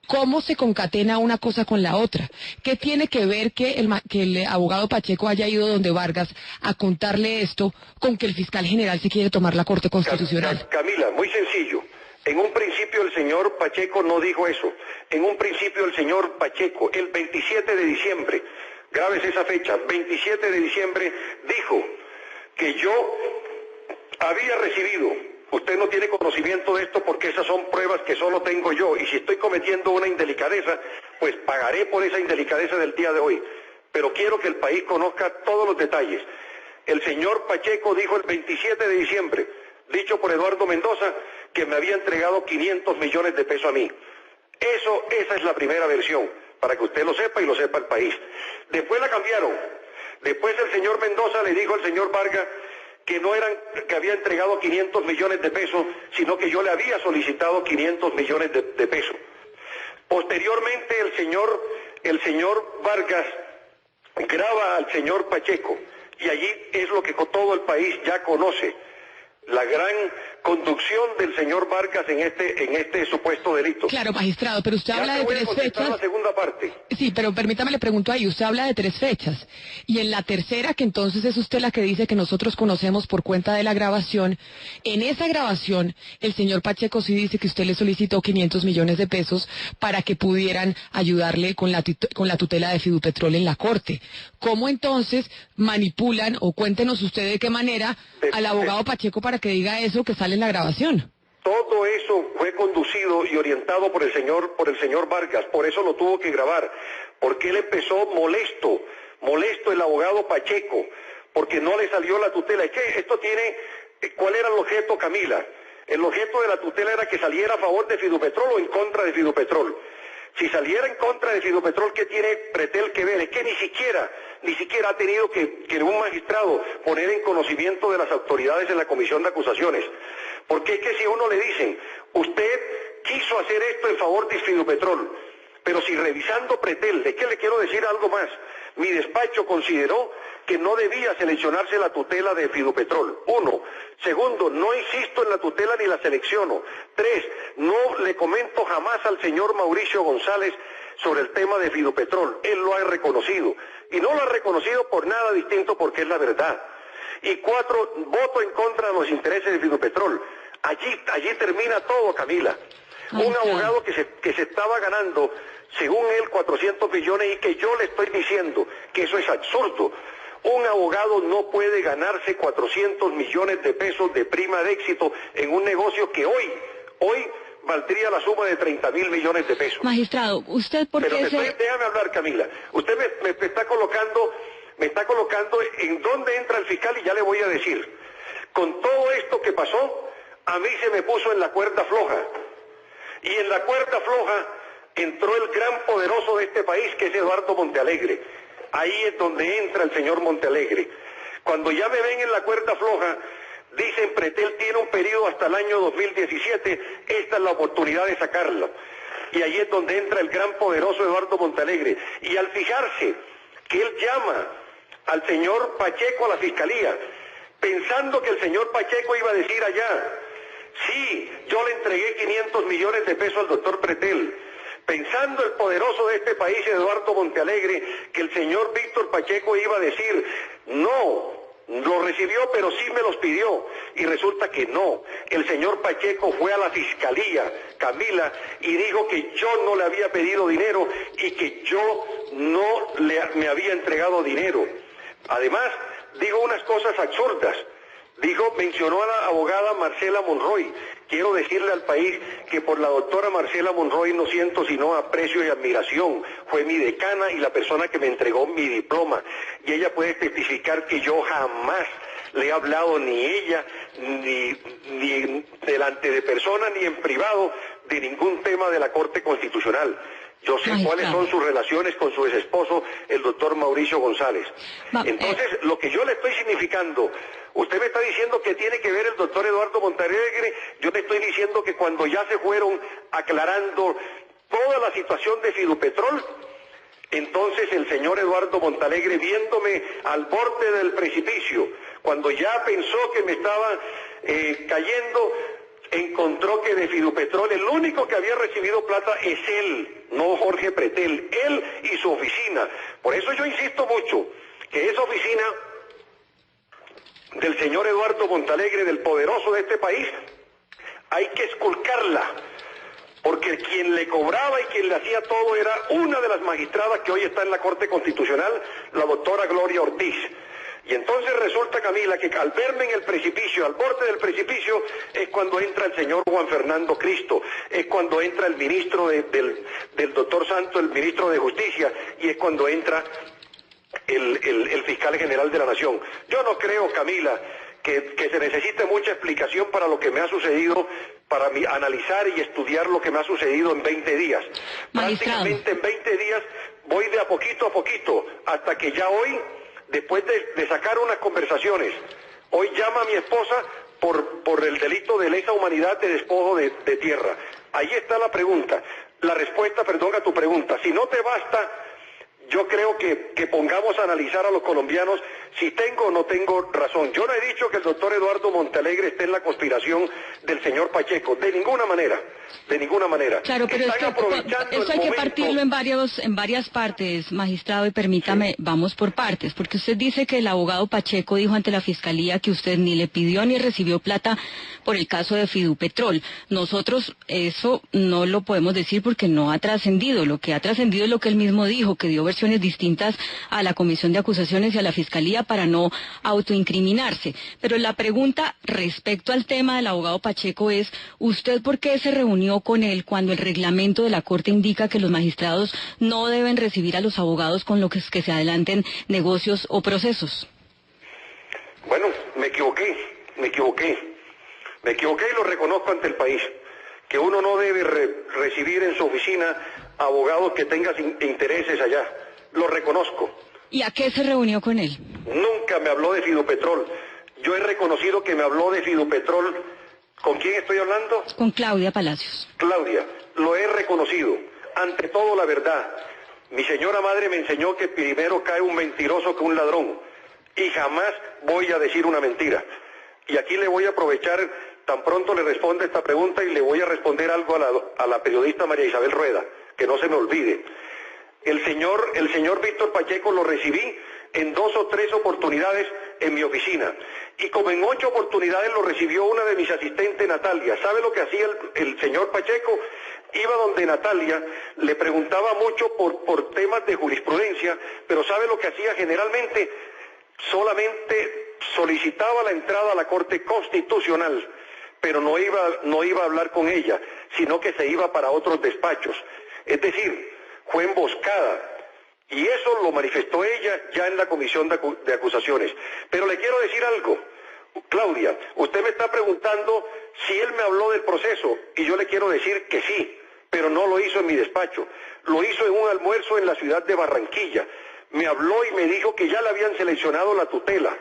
¿Cómo se concatena una cosa con la otra? ¿Qué tiene que ver que el abogado Pacheco haya ido donde Vargas a contarle esto con que el fiscal general se quiere tomar la Corte Constitucional? Camila, muy sencillo. En un principio el señor Pacheco no dijo eso. En un principio el señor Pacheco, el 27 de diciembre, grábese esa fecha, 27 de diciembre, dijo que yo había recibido, usted no tiene conocimiento de esto porque esas son pruebas que solo tengo yo, y si estoy cometiendo una indelicadeza, pues pagaré por esa indelicadeza del día de hoy. Pero quiero que el país conozca todos los detalles. El señor Pacheco dijo el 27 de diciembre, dicho por Eduardo Mendoza, que me había entregado 500 millones de pesos a mí. Esa es la primera versión, para que usted lo sepa y lo sepa el país. Después la cambiaron. Después el señor Mendoza le dijo al señor Vargas que que había entregado 500 millones de pesos, sino que yo le había solicitado 500 millones de pesos. Posteriormente el señor Vargas graba al señor Pacheco, y allí es lo que todo el país ya conoce, la gran conducción del señor Vargas en este supuesto delito. Claro, magistrado, pero usted habla de 3 fechas. La segunda parte. Sí, pero permítame, le pregunto ahí, usted habla de 3 fechas, y en la tercera, que entonces es usted la que dice que nosotros conocemos por cuenta de la grabación, en esa grabación, el señor Pacheco sí dice que usted le solicitó 500 millones de pesos para que pudieran ayudarle con la tutela de Fidupetrol en la Corte. ¿Cómo entonces manipulan, o cuéntenos usted de qué manera, al abogado Pacheco para que diga eso que sale en la grabación? Todo eso fue conducido y orientado por el señor Vargas, por eso lo tuvo que grabar, porque él empezó molesto el abogado Pacheco, porque no le salió la tutela. Es que esto tiene, ¿cuál era el objeto, Camila? El objeto de la tutela era que saliera a favor de Fidupetrol o en contra de Fidupetrol. Si saliera en contra de Fidupetrol, ¿qué tiene Pretel que ver? Es que ni siquiera ha tenido que un magistrado poner en conocimiento de las autoridades en la comisión de acusaciones. Porque es que si a uno le dicen, usted quiso hacer esto en favor de Fidupetrol, pero si revisando Pretel, es que le quiero decir algo más, mi despacho consideró que no debía seleccionarse la tutela de Fidupetrol. 1. Segundo, no insisto en la tutela ni la selecciono. 3. No le comento jamás al señor Mauricio González sobre el tema de Fidupetrol. Él lo ha reconocido. Y no lo ha reconocido por nada distinto porque es la verdad. Y 4, voto en contra de los intereses de Fidupetrol. Allí termina todo, Camila. Un abogado que se estaba ganando, según él, 400 millones y que yo le estoy diciendo que eso es absurdo. Un abogado no puede ganarse 400 millones de pesos de prima de éxito en un negocio que hoy valdría la suma de 30.000 millones de pesos. Magistrado, ¿usted por qué déjame hablar, Camila. Usted me está colocando en dónde entra el fiscal y ya le voy a decir. Con todo esto que pasó, a mí se me puso en la cuerda floja. Y en la cuerda floja entró el gran poderoso de este país, que es Eduardo Montealegre. Ahí es donde entra el señor Montealegre. Cuando ya me ven en la cuerda floja, dicen Pretel tiene un periodo hasta el año 2017, esta es la oportunidad de sacarlo. Y ahí es donde entra el gran poderoso Eduardo Montealegre. Y al fijarse que él llama al señor Pacheco a la fiscalía, pensando que el señor Pacheco iba a decir allá, sí, yo le entregué 500 millones de pesos al doctor Pretel, pensando el poderoso de este país, Eduardo Montealegre, que el señor Víctor Pacheco iba a decir, no, lo recibió pero sí me los pidió, y resulta que no. El señor Pacheco fue a la fiscalía, Camila, y dijo que yo no le había pedido dinero y que yo no me había entregado dinero. Además, dijo unas cosas absurdas. Mencionó a la abogada Marcela Monroy. Quiero decirle al país que por la doctora Marcela Monroy no siento sino aprecio y admiración. Fue mi decana y la persona que me entregó mi diploma. Y ella puede testificar que yo jamás le he hablado ni ella, ni delante de personas, ni en privado, de ningún tema de la Corte Constitucional. Yo sé cuáles son sus relaciones con su exesposo, el doctor Mauricio González. Entonces, lo que yo le estoy significando, usted me está diciendo que tiene que ver el doctor Eduardo Montealegre, yo le estoy diciendo que cuando ya se fueron aclarando toda la situación de Fidupetrol, entonces el señor Eduardo Montealegre, viéndome al borde del precipicio, Cuando ya pensó que me estaba cayendo, encontró que de Fidupetrol el único que había recibido plata es él, no Jorge Pretel, él y su oficina. Por eso yo insisto mucho que esa oficina del señor Eduardo Montalegre, del poderoso de este país, hay que esculcarla, porque quien le cobraba y quien le hacía todo era una de las magistradas que hoy está en la Corte Constitucional, la doctora Gloria Ortiz. Y entonces resulta, Camila, que al verme en el precipicio, al borde del precipicio, es cuando entra el señor Juan Fernando Cristo, es cuando entra el ministro del doctor Santos, el ministro de Justicia, y es cuando entra el fiscal general de la Nación. Yo no creo, Camila, que se necesite mucha explicación para lo que me ha sucedido, para analizar y estudiar lo que me ha sucedido en 20 días. Magistrado. Prácticamente en 20 días voy de a poquito, hasta que ya hoy, después de sacar unas conversaciones, hoy llama a mi esposa por el delito de lesa humanidad de despojo de tierra. Ahí está la pregunta, la respuesta, perdón, a tu pregunta. Si no te basta, yo creo que pongamos a analizar a los colombianos si tengo o no tengo razón. Yo no he dicho que el doctor Eduardo Montalegre esté en la conspiración del señor Pacheco, de ninguna manera, de ninguna manera. Claro, pero es que eso hay que partirlo en varias partes, magistrado, y permítame, vamos por partes, porque usted dice que el abogado Pacheco dijo ante la Fiscalía que usted ni le pidió ni recibió plata por el caso de Fidupetrol. Nosotros eso no lo podemos decir porque no ha trascendido. Lo que ha trascendido es lo que él mismo dijo, que dio versiones distintas a la Comisión de Acusaciones y a la Fiscalía para no autoincriminarse. Pero la pregunta respecto al tema del abogado Pacheco es, ¿usted por qué se reunió con él cuando el reglamento de la Corte indica que los magistrados no deben recibir a los abogados con los que se adelanten negocios o procesos? Bueno, me equivoqué y lo reconozco ante el país, que uno no debe recibir en su oficina abogados que tengan intereses allá, lo reconozco. ¿Y a qué se reunió con él? Nunca me habló de Fidupetrol. Yo he reconocido que me habló de Fidupetrol. ¿Con quién estoy hablando? Con Claudia Palacios. Claudia, lo he reconocido. Ante todo, la verdad. Mi señora madre me enseñó que primero cae un mentiroso que un ladrón. Y jamás voy a decir una mentira. Y aquí le voy a aprovechar, tan pronto le responda esta pregunta, y le voy a responder algo a la periodista María Isabel Rueda, que no se me olvide. El señor Víctor Pacheco lo recibí en 2 o 3 oportunidades en mi oficina. Y como en 8 oportunidades lo recibió una de mis asistentes, Natalia. ¿Sabe lo que hacía el señor Pacheco? Iba donde Natalia, le preguntaba mucho por temas de jurisprudencia, pero ¿sabe lo que hacía generalmente? Solamente solicitaba la entrada a la Corte Constitucional, pero no iba a hablar con ella, sino que se iba para otros despachos. Es decir, fue emboscada. Y eso lo manifestó ella ya en la Comisión de Acusaciones. Pero le quiero decir algo, Claudia, usted me está preguntando si él me habló del proceso, y yo le quiero decir que sí, pero no lo hizo en mi despacho, lo hizo en un almuerzo en la ciudad de Barranquilla. Me habló y me dijo que ya le habían seleccionado la tutela,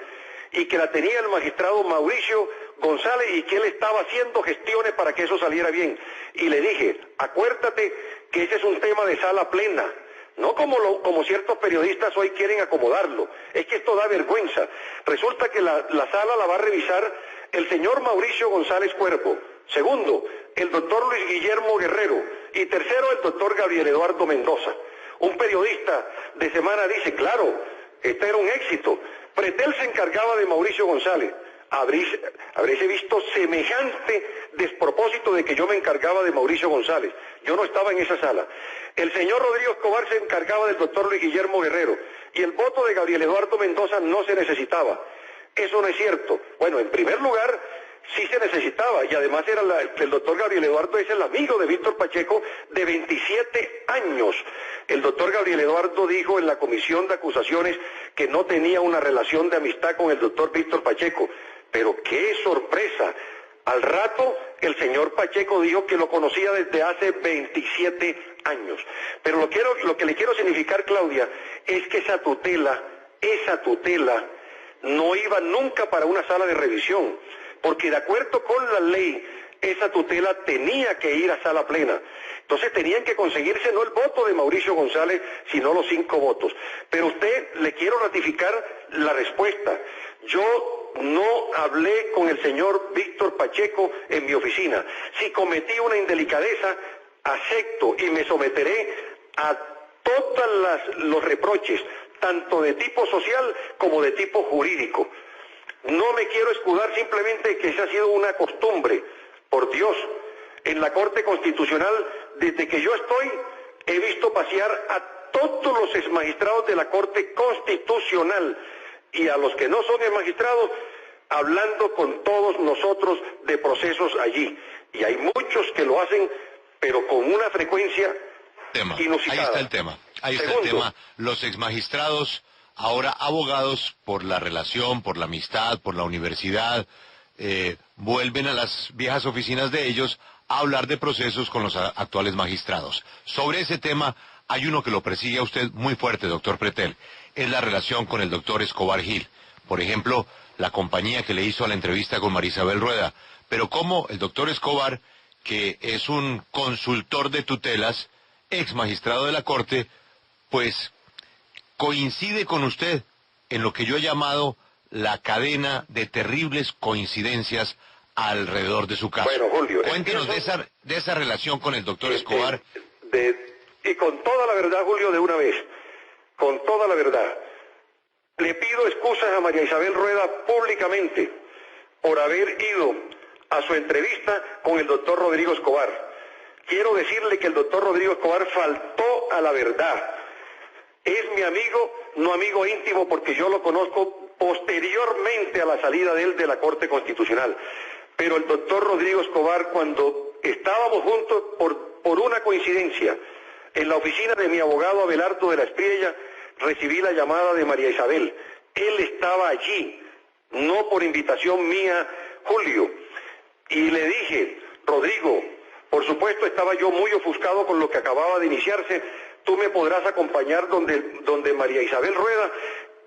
y que la tenía el magistrado Mauricio González, y que él estaba haciendo gestiones para que eso saliera bien. Y le dije, acuérdate que ese es un tema de sala plena, no como ciertos periodistas hoy quieren acomodarlo. Es que esto da vergüenza. Resulta que la sala la va a revisar el señor Mauricio González Cuervo. Segundo, el doctor Luis Guillermo Guerrero. Y tercero, el doctor Gabriel Eduardo Mendoza. Un periodista de Semana dice, claro, este era un éxito. Pretel se encargaba de Mauricio González. Habréis visto semejante despropósito de que yo me encargaba de Mauricio González. Yo no estaba en esa sala. El señor Rodrigo Escobar se encargaba del doctor Luis Guillermo Guerrero, y el voto de Gabriel Eduardo Mendoza no se necesitaba. Eso no es cierto. Bueno, en primer lugar, sí se necesitaba, y además el doctor Gabriel Eduardo es el amigo de Víctor Pacheco de 27 años. El doctor Gabriel Eduardo dijo en la Comisión de Acusaciones que no tenía una relación de amistad con el doctor Víctor Pacheco. Pero qué sorpresa, al rato el señor Pacheco dijo que lo conocía desde hace 27 años. Pero lo que le quiero significar, Claudia, es que esa tutela no iba nunca para una sala de revisión, porque de acuerdo con la ley, esa tutela tenía que ir a sala plena. Entonces tenían que conseguirse no el voto de Mauricio González, sino los 5 votos. Pero le quiero ratificar la respuesta. Yo no hablé con el señor Víctor Pacheco en mi oficina. Si cometí una indelicadeza, acepto y me someteré a todos los reproches, tanto de tipo social como de tipo jurídico. No me quiero escudar simplemente que esa ha sido una costumbre, por Dios. En la Corte Constitucional, desde que yo estoy, he visto pasear a todos los exmagistrados de la Corte Constitucional y a los que no son exmagistrados, hablando con todos nosotros de procesos allí. Y hay muchos que lo hacen, pero con una frecuencia inusitada. Ahí está el tema. Ahí está el tema. Los exmagistrados, ahora abogados, por la relación, por la amistad, por la universidad, vuelven a las viejas oficinas de ellos a hablar de procesos con los actuales magistrados. Sobre ese tema hay uno que lo persigue a usted muy fuerte, doctor Pretel. Es la relación con el doctor Escobar Gil. Por ejemplo, la compañía que le hizo a la entrevista con María Isabel Rueda. Pero cómo el doctor Escobar, que es un consultor de tutelas, ex magistrado de la Corte, pues coincide con usted en lo que yo he llamado la cadena de terribles coincidencias alrededor de su caso. Bueno, Julio, cuéntenos de esa relación con el doctor Escobar. Y con toda la verdad, Julio, de una vez, con toda la verdad, le pido excusas a María Isabel Rueda públicamente por haber ido a su entrevista con el doctor Rodrigo Escobar. Quiero decirle que el doctor Rodrigo Escobar faltó a la verdad. Es mi amigo, no amigo íntimo, porque yo lo conozco posteriormente a la salida de él de la Corte Constitucional. Pero el doctor Rodrigo Escobar, cuando estábamos juntos por una coincidencia, en la oficina de mi abogado Abelardo de la Espriella, recibí la llamada de María Isabel. Él estaba allí, no por invitación mía, Julio. Y le dije, Rodrigo, por supuesto estaba yo muy ofuscado con lo que acababa de iniciarse, tú me podrás acompañar donde María Isabel Rueda.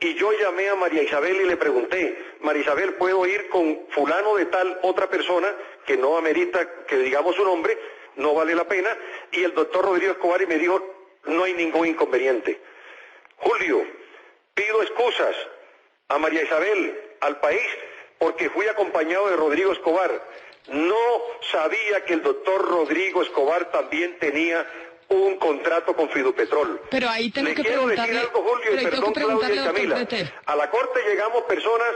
Y yo llamé a María Isabel y le pregunté, María Isabel, ¿puedo ir con fulano de tal otra persona que no amerita que digamos su nombre, no vale la pena? Y el doctor Rodrigo Escobar y me dijo, no hay ningún inconveniente. Julio, pido excusas a María Isabel, al país, porque fui acompañado de Rodrigo Escobar. No sabía que el doctor Rodrigo Escobar también tenía un contrato con Fidupetrol. Pero ahí tengo que preguntarle, decir algo, Julio, y perdón, Claudia y Camila. A la Corte llegamos personas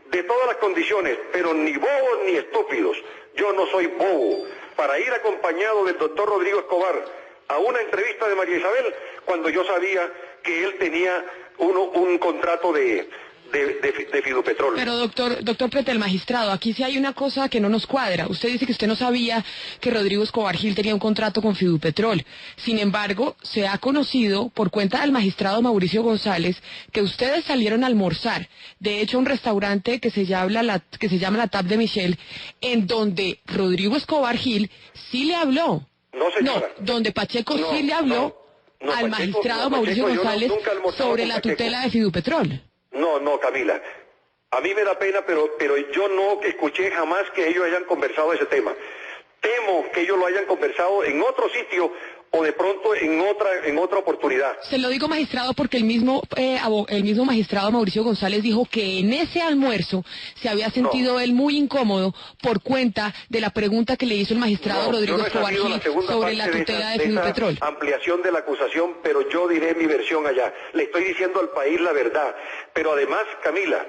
de todas las condiciones, pero ni bobos ni estúpidos. Yo no soy bobo para ir acompañado del doctor Rodrigo Escobar a una entrevista de María Isabel cuando yo sabía que él tenía un contrato de Fidupetrol. Pero doctor Pretel, magistrado, aquí sí hay una cosa que no nos cuadra. Usted dice que usted no sabía que Rodrigo Escobar Gil tenía un contrato con Fidupetrol. Sin embargo, se ha conocido por cuenta del magistrado Mauricio González que ustedes salieron a almorzar, de hecho, a un restaurante que se llama la Table de Michel, en donde Rodrigo Escobar Gil sí le habló. No, donde Pacheco sí le habló al magistrado Mauricio González sobre la tutela de Fidupetrol. No, Camila. A mí me da pena, pero yo no escuché jamás que ellos hayan conversado ese tema. Temo que ellos lo hayan conversado en otro sitio o de pronto en otra oportunidad. Se lo digo, magistrado, porque el mismo magistrado Mauricio González dijo que en ese almuerzo se había sentido él muy incómodo por cuenta de la pregunta que le hizo el magistrado Rodrigo Escobar Gil sobre la tutela de Fidupetrol. Ampliación de la acusación, pero yo diré mi versión allá. Le estoy diciendo al país la verdad. Pero además, Camila,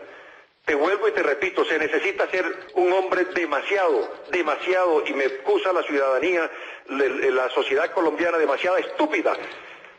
te vuelvo y te repito, se necesita ser un hombre demasiado, y me excusa la ciudadanía, la sociedad colombiana, demasiado estúpida,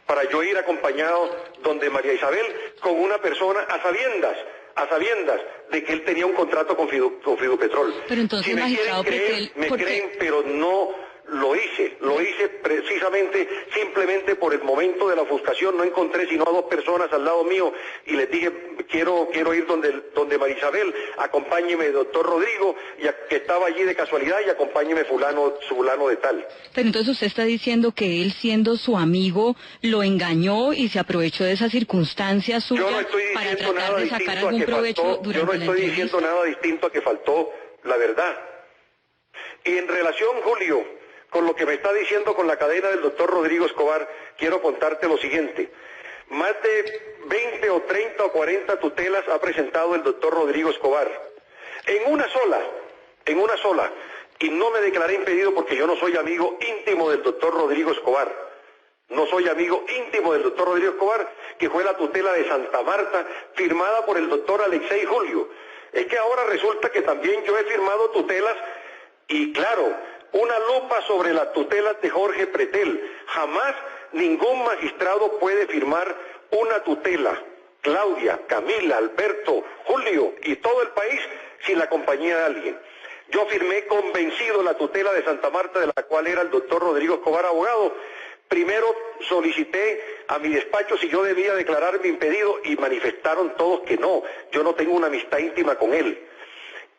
para yo ir acompañado donde María Isabel con una persona a sabiendas de que él tenía un contrato con Fidupetrol. Pero entonces, si me magistrado quieren creer, me creen, pero no lo hice precisamente, simplemente por el momento de la ofuscación. No encontré sino a dos personas al lado mío y les dije, quiero ir donde María Isabel, acompáñeme doctor Rodrigo, que estaba allí de casualidad, y acompáñeme fulano de tal. Pero entonces usted está diciendo que él, siendo su amigo, lo engañó y se aprovechó de esas circunstancias suyas para tratar de sacar algún provecho durante la entrevista. Yo no estoy diciendo nada distinto a que faltó la verdad. Y en relación, Julio, con lo que me está diciendo con la cadena del doctor Rodrigo Escobar, quiero contarte lo siguiente. Más de 20 o 30 o 40 tutelas ha presentado el doctor Rodrigo Escobar. en una sola, y no me declaré impedido porque yo no soy amigo íntimo del doctor Rodrigo Escobar. No soy amigo íntimo del doctor Rodrigo Escobar, que fue la tutela de Santa Marta, firmada por el doctor Alexei Julio. Es que ahora resulta que también yo he firmado tutelas, y claro, una lupa sobre las tutelas de Jorge Pretel. Jamás ningún magistrado puede firmar una tutela, Claudia, Camila, Alberto, Julio y todo el país, sin la compañía de alguien. Yo firmé convencido la tutela de Santa Marta, de la cual era el doctor Rodrigo Escobar abogado. Primero solicité a mi despacho si yo debía declararme impedido y manifestaron todos que no, yo no tengo una amistad íntima con él.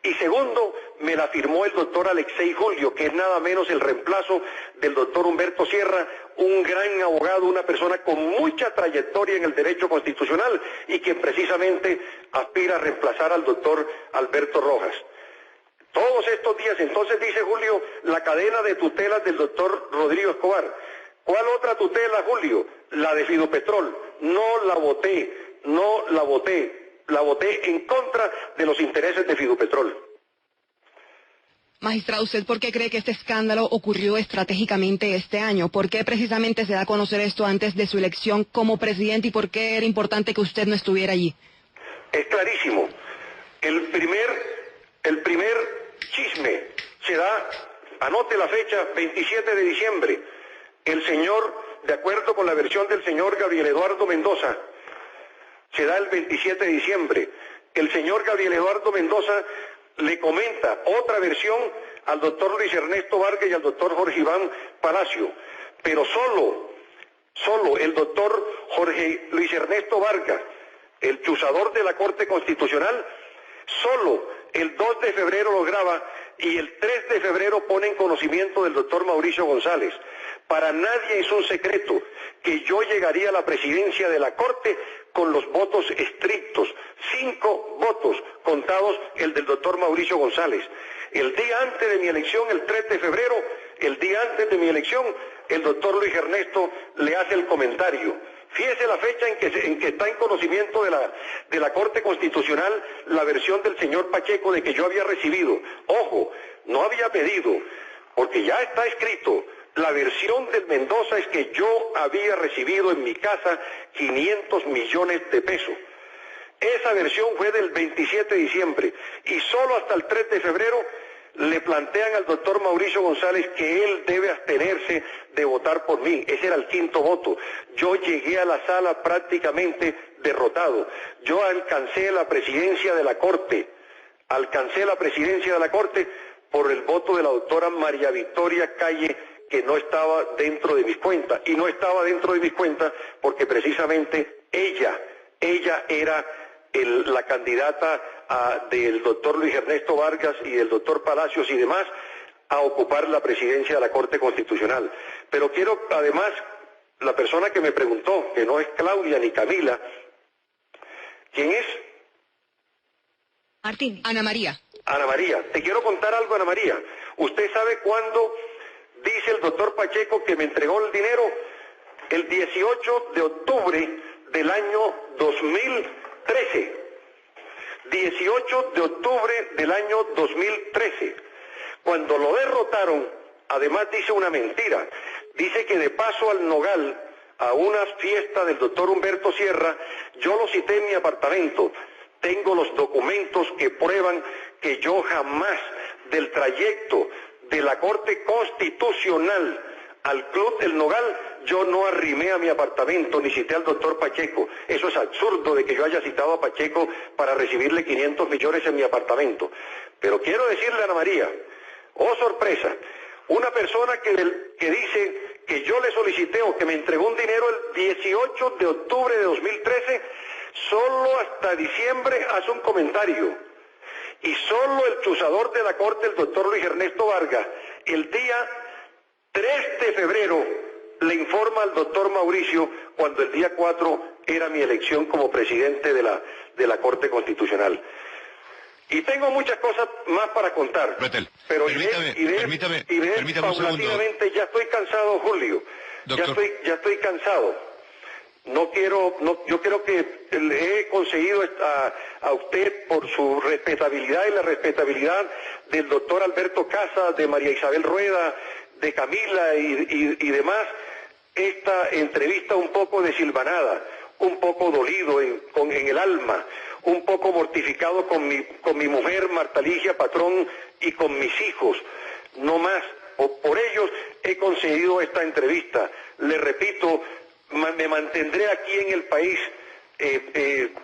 Y segundo, me la firmó el doctor Alexei Julio, que es nada menos el reemplazo del doctor Humberto Sierra, un gran abogado, una persona con mucha trayectoria en el derecho constitucional y que precisamente aspira a reemplazar al doctor Alberto Rojas. Todos estos días, entonces dice Julio, la cadena de tutelas del doctor Rodrigo Escobar. ¿Cuál otra tutela, Julio? La de Fidupetrol. No la voté, la voté en contra de los intereses de Fidupetrol. Magistrado, ¿usted por qué cree que este escándalo ocurrió estratégicamente este año? ¿Por qué precisamente se da a conocer esto antes de su elección como presidente y por qué era importante que usted no estuviera allí? Es clarísimo. El primer chisme se da, anote la fecha, 27 de diciembre. El señor, de acuerdo con la versión del señor Gabriel Eduardo Mendoza, se da el 27 de diciembre. El señor Gabriel Eduardo Mendoza le comenta otra versión al doctor Luis Ernesto Vargas y al doctor Jorge Iván Palacio, pero solo el doctor Jorge Luis Ernesto Vargas, el chuzador de la Corte Constitucional, solo el 2 de febrero lo graba y el 3 de febrero pone en conocimiento del doctor Mauricio González. Para nadie es un secreto que yo llegaría a la presidencia de la Corte con los votos estrictos, 5 votos contados el del doctor Mauricio González. El día antes de mi elección, el 3 de febrero, el día antes de mi elección, el doctor Luis Ernesto le hace el comentario. Fíjese la fecha en que está en conocimiento de la Corte Constitucional la versión del señor Pacheco de que yo había recibido. Ojo, no había pedido, porque ya está escrito. La versión del Mendoza es que yo había recibido en mi casa 500 millones de pesos. Esa versión fue del 27 de diciembre y solo hasta el 3 de febrero le plantean al doctor Mauricio González que él debe abstenerse de votar por mí. Ese era el 5º voto. Yo llegué a la sala prácticamente derrotado. Yo alcancé la presidencia de la Corte. Por el voto de la doctora María Victoria Calle, que no estaba dentro de mis cuentas. Y no estaba dentro de mis cuentas porque precisamente ella era la candidata del doctor Luis Ernesto Vargas y del doctor Palacios y demás a ocupar la presidencia de la Corte Constitucional. Pero quiero, además, la persona que me preguntó, que no es Claudia ni Camila, ¿quién es? Martín. Ana María. Ana María. Te quiero contar algo, Ana María. ¿Usted sabe cuándo dice el doctor Pacheco que me entregó el dinero? El 18 de octubre del año 2013. 18 de octubre del año 2013. Cuando lo derrotaron, además dice una mentira. Dice que de paso al Nogal, a una fiesta del doctor Humberto Sierra, yo lo cité en mi apartamento. Tengo los documentos que prueban que yo jamás, del trayecto de la Corte Constitucional al Club del Nogal, yo no arrimé a mi apartamento, ni cité al doctor Pacheco. Eso es absurdo de que yo haya citado a Pacheco para recibirle 500 millones en mi apartamento. Pero quiero decirle a Ana María, oh sorpresa, una persona que dice que yo le solicité o que me entregó un dinero el 18 de octubre de 2013, solo hasta diciembre hace un comentario. Y solo el chuzador de la Corte, el doctor Luis Ernesto Vargas, el día 3 de febrero le informa al doctor Mauricio, cuando el día 4 era mi elección como presidente de la Corte Constitucional. Y tengo muchas cosas más para contar. Pretel, pero permítame paulatinamente, ya estoy cansado, Julio. Ya estoy cansado. yo creo que le he conseguido a usted por su respetabilidad y la respetabilidad del doctor Alberto Casas, de María Isabel Rueda, de Camila y demás, esta entrevista un poco desilvanada, un poco dolido en el alma, un poco mortificado con mi mujer Marta Ligia Patrón y con mis hijos, no más. Por ellos he conseguido esta entrevista. Le repito, me mantendré aquí en el país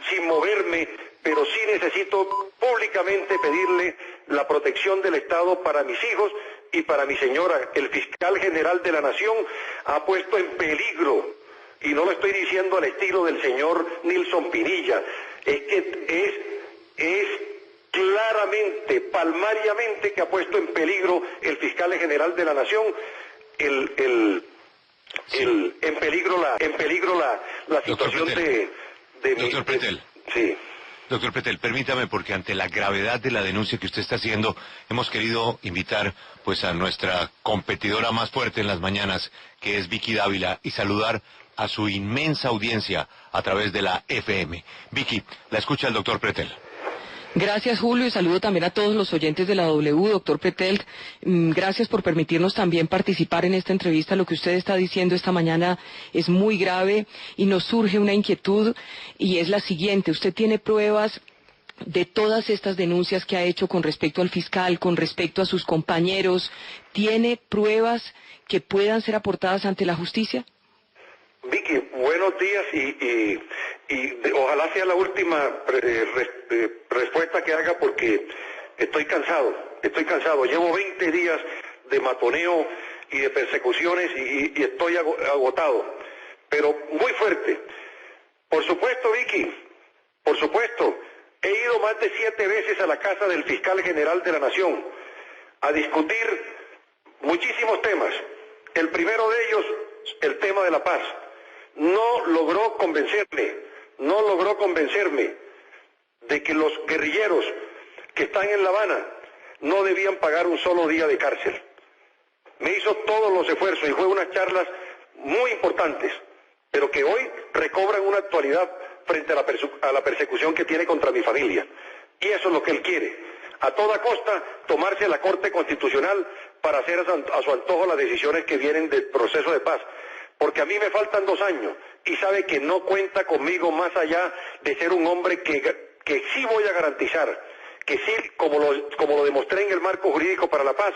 sin moverme, pero sí necesito públicamente pedirle la protección del Estado para mis hijos y para mi señora. El fiscal general de la Nación ha puesto en peligro, y no lo estoy diciendo al estilo del señor Nilson Pinilla, es que es claramente, palmariamente, que ha puesto en peligro el fiscal general de la Nación en peligro la situación Doctor Pretel. Sí. Doctor Pretel, permítame, porque ante la gravedad de la denuncia que usted está haciendo, hemos querido invitar pues a nuestra competidora más fuerte en las mañanas, que es Vicky Dávila, y saludar a su inmensa audiencia a través de la FM. Vicky, la escucha el doctor Pretel. Gracias, Julio, y saludo también a todos los oyentes de la W, doctor Pretel. Gracias por permitirnos también participar en esta entrevista. Lo que usted está diciendo esta mañana es muy grave y nos surge una inquietud, y es la siguiente. ¿Usted tiene pruebas de todas estas denuncias que ha hecho con respecto al fiscal, con respecto a sus compañeros? ¿Tiene pruebas que puedan ser aportadas ante la justicia? Vicky, buenos días y ojalá sea la última respuesta que haga, porque estoy cansado. Llevo 20 días de matoneo y de persecuciones y estoy agotado, pero muy fuerte. Por supuesto, Vicky, por supuesto, he ido más de 7 veces a la casa del fiscal general de la Nación a discutir muchísimos temas. El primero de ellos, el tema de la paz. No logró convencerme de que los guerrilleros que están en La Habana no debían pagar un solo día de cárcel. Me hizo todos los esfuerzos y fue unas charlas muy importantes, pero que hoy recobran una actualidad frente a la persecución que tiene contra mi familia. Y eso es lo que él quiere, a toda costa tomarse la Corte Constitucional para hacer a su antojo las decisiones que vienen del proceso de paz. Porque a mí me faltan 2 años y sabe que no cuenta conmigo más allá de ser un hombre que sí voy a garantizar, que sí, como lo demostré en el marco jurídico para la paz,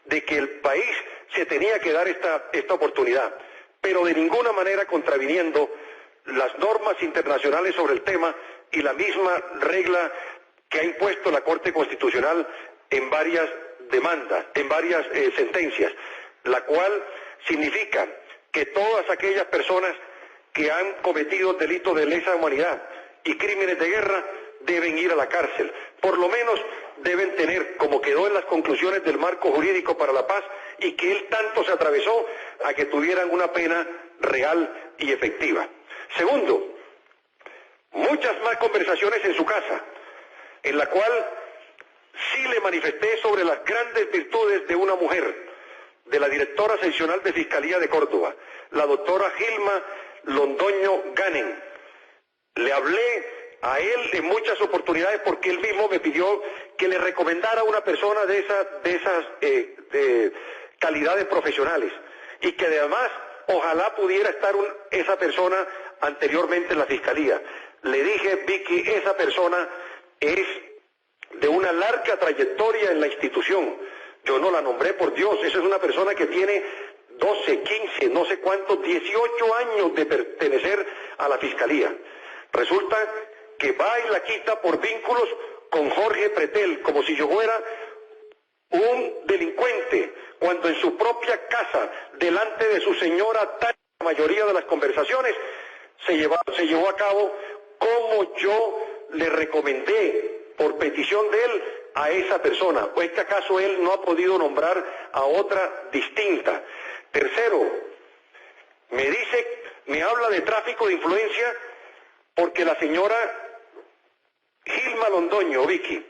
de que el país se tenía que dar esta oportunidad, pero de ninguna manera contraviniendo las normas internacionales sobre el tema y la misma regla que ha impuesto la Corte Constitucional en varias demandas, en varias sentencias, la cual significa que todas aquellas personas que han cometido delitos de lesa humanidad y crímenes de guerra deben ir a la cárcel. Por lo menos deben tener, como quedó en las conclusiones del marco jurídico para la paz, y que él tanto se atravesó, a que tuvieran una pena real y efectiva. Segundo, muchas más conversaciones en su casa, en la cual sí le manifesté sobre las grandes virtudes de una mujer, de la directora seccional de Fiscalía de Córdoba, la doctora Gilma Londoño Ganen. Le hablé a él en muchas oportunidades porque él mismo me pidió que le recomendara a una persona de esas calidades profesionales, y que además ojalá pudiera estar esa persona anteriormente en la Fiscalía. Le dije, Vicky, esa persona es de una larga trayectoria en la institución. Yo no la nombré, por Dios, esa es una persona que tiene 12, 15, no sé cuántos, 18 años de pertenecer a la Fiscalía. Resulta que va y la quita por vínculos con Jorge Pretel, como si yo fuera un delincuente, cuando en su propia casa, delante de su señora, la mayoría de las conversaciones se llevó a cabo como yo le recomendé, por petición de él, a esa persona. ¿O es que acaso él no ha podido nombrar a otra distinta? Tercero, me habla de tráfico de influencia porque la señora Gilma Londoño, Vicky,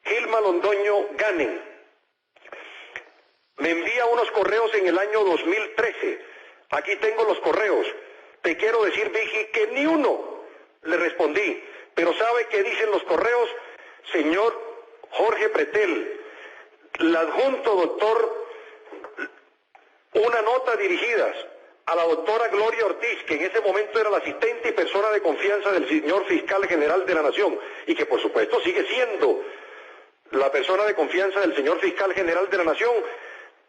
Gilma Londoño Ganen, me envía unos correos en el año 2013. Aquí tengo los correos. te quiero decir, Vicky, que ni uno le respondí. Pero ¿sabe qué dicen los correos? Señor Jorge Pretel, le adjunto, doctor, una nota dirigida a la doctora Gloria Ortiz, que en ese momento era la asistente y persona de confianza del señor fiscal general de la Nación, y que por supuesto sigue siendo la persona de confianza del señor fiscal general de la Nación.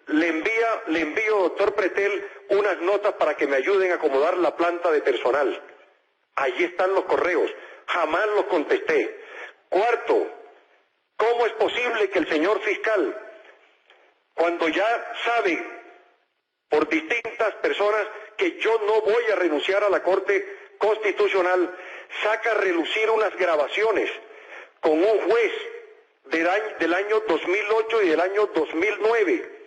Le envío, doctor Pretel, unas notas para que me ayuden a acomodar la planta de personal. Allí están los correos, jamás los contesté. Cuarto, ¿cómo es posible que el señor fiscal, cuando ya sabe por distintas personas que yo no voy a renunciar a la Corte Constitucional, saca a relucir unas grabaciones con un juez del año 2008 y del año 2009,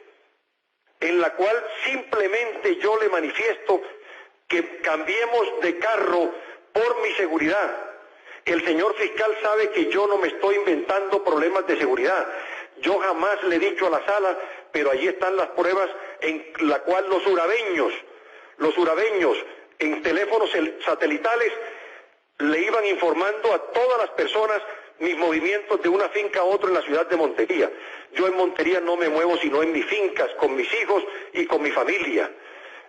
en la cual simplemente yo le manifiesto que cambiemos de carro por mi seguridad? El señor fiscal sabe que yo no me estoy inventando problemas de seguridad. Yo jamás le he dicho a la sala, pero allí están las pruebas en la cual los urabeños en teléfonos satelitales le iban informando a todas las personas mis movimientos de una finca a otra en la ciudad de Montería. Yo en Montería no me muevo sino en mis fincas, con mis hijos y con mi familia.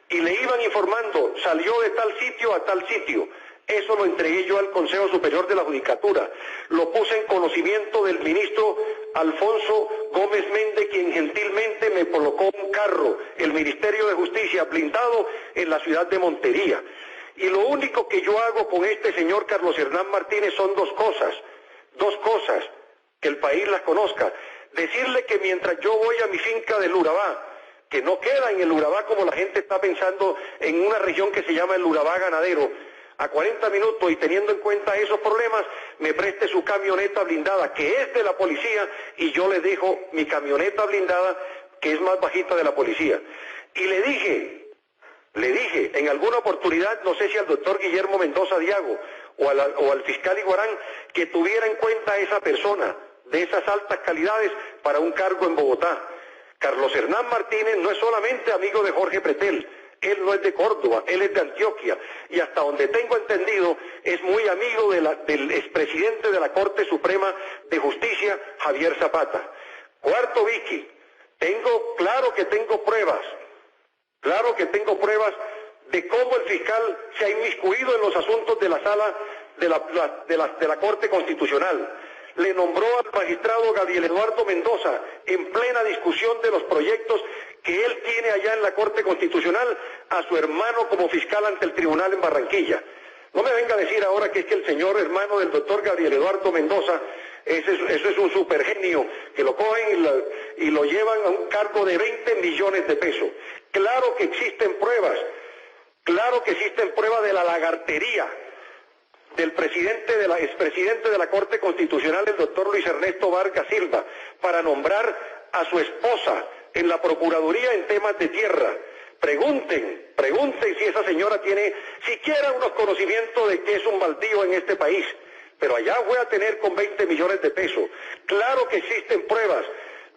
Y le iban informando, salió de tal sitio a tal sitio. Eso lo entregué yo al Consejo Superior de la Judicatura. Lo puse en conocimiento del ministro Alfonso Gómez Méndez, quien gentilmente me colocó un carro, el Ministerio de Justicia, blindado en la ciudad de Montería. Y lo único que yo hago con este señor Carlos Hernán Martínez son dos cosas, que el país las conozca. Decirle que mientras yo voy a mi finca del Urabá, que no queda en el Urabá como la gente está pensando, en una región que se llama el Urabá ganadero, a 40 minutos, y teniendo en cuenta esos problemas, me preste su camioneta blindada, que es de la policía, y yo le dejo mi camioneta blindada, que es más bajita de la policía. Y le dije en alguna oportunidad, no sé si al doctor Guillermo Mendoza Diago o al fiscal Iguarán, que tuviera en cuenta a esa persona de esas altas calidades para un cargo en Bogotá. Carlos Hernán Martínez no es solamente amigo de Jorge Pretel, él no es de Córdoba, él es de Antioquia, y hasta donde tengo entendido es muy amigo del expresidente de la Corte Suprema de Justicia, Javier Zapata. Cuarto, Vicky, claro que tengo pruebas de cómo el fiscal se ha inmiscuido en los asuntos de la sala de la Corte Constitucional. Le nombró al magistrado Gabriel Eduardo Mendoza, en plena discusión de los proyectos que él tiene allá en la Corte Constitucional, a su hermano como fiscal ante el tribunal en Barranquilla. No me venga a decir ahora que es que el señor hermano del doctor Gabriel Eduardo Mendoza, eso es un supergenio, que lo cogen y lo llevan a un cargo de 20 millones de pesos. Claro que existen pruebas de la lagartería del expresidente de la Corte Constitucional, el doctor Luis Ernesto Vargas Silva, para nombrar a su esposa en la Procuraduría en temas de tierra. Pregunten si esa señora tiene siquiera unos conocimientos de que es un baldío en este país, pero allá voy a tener con 20 millones de pesos. Claro que existen pruebas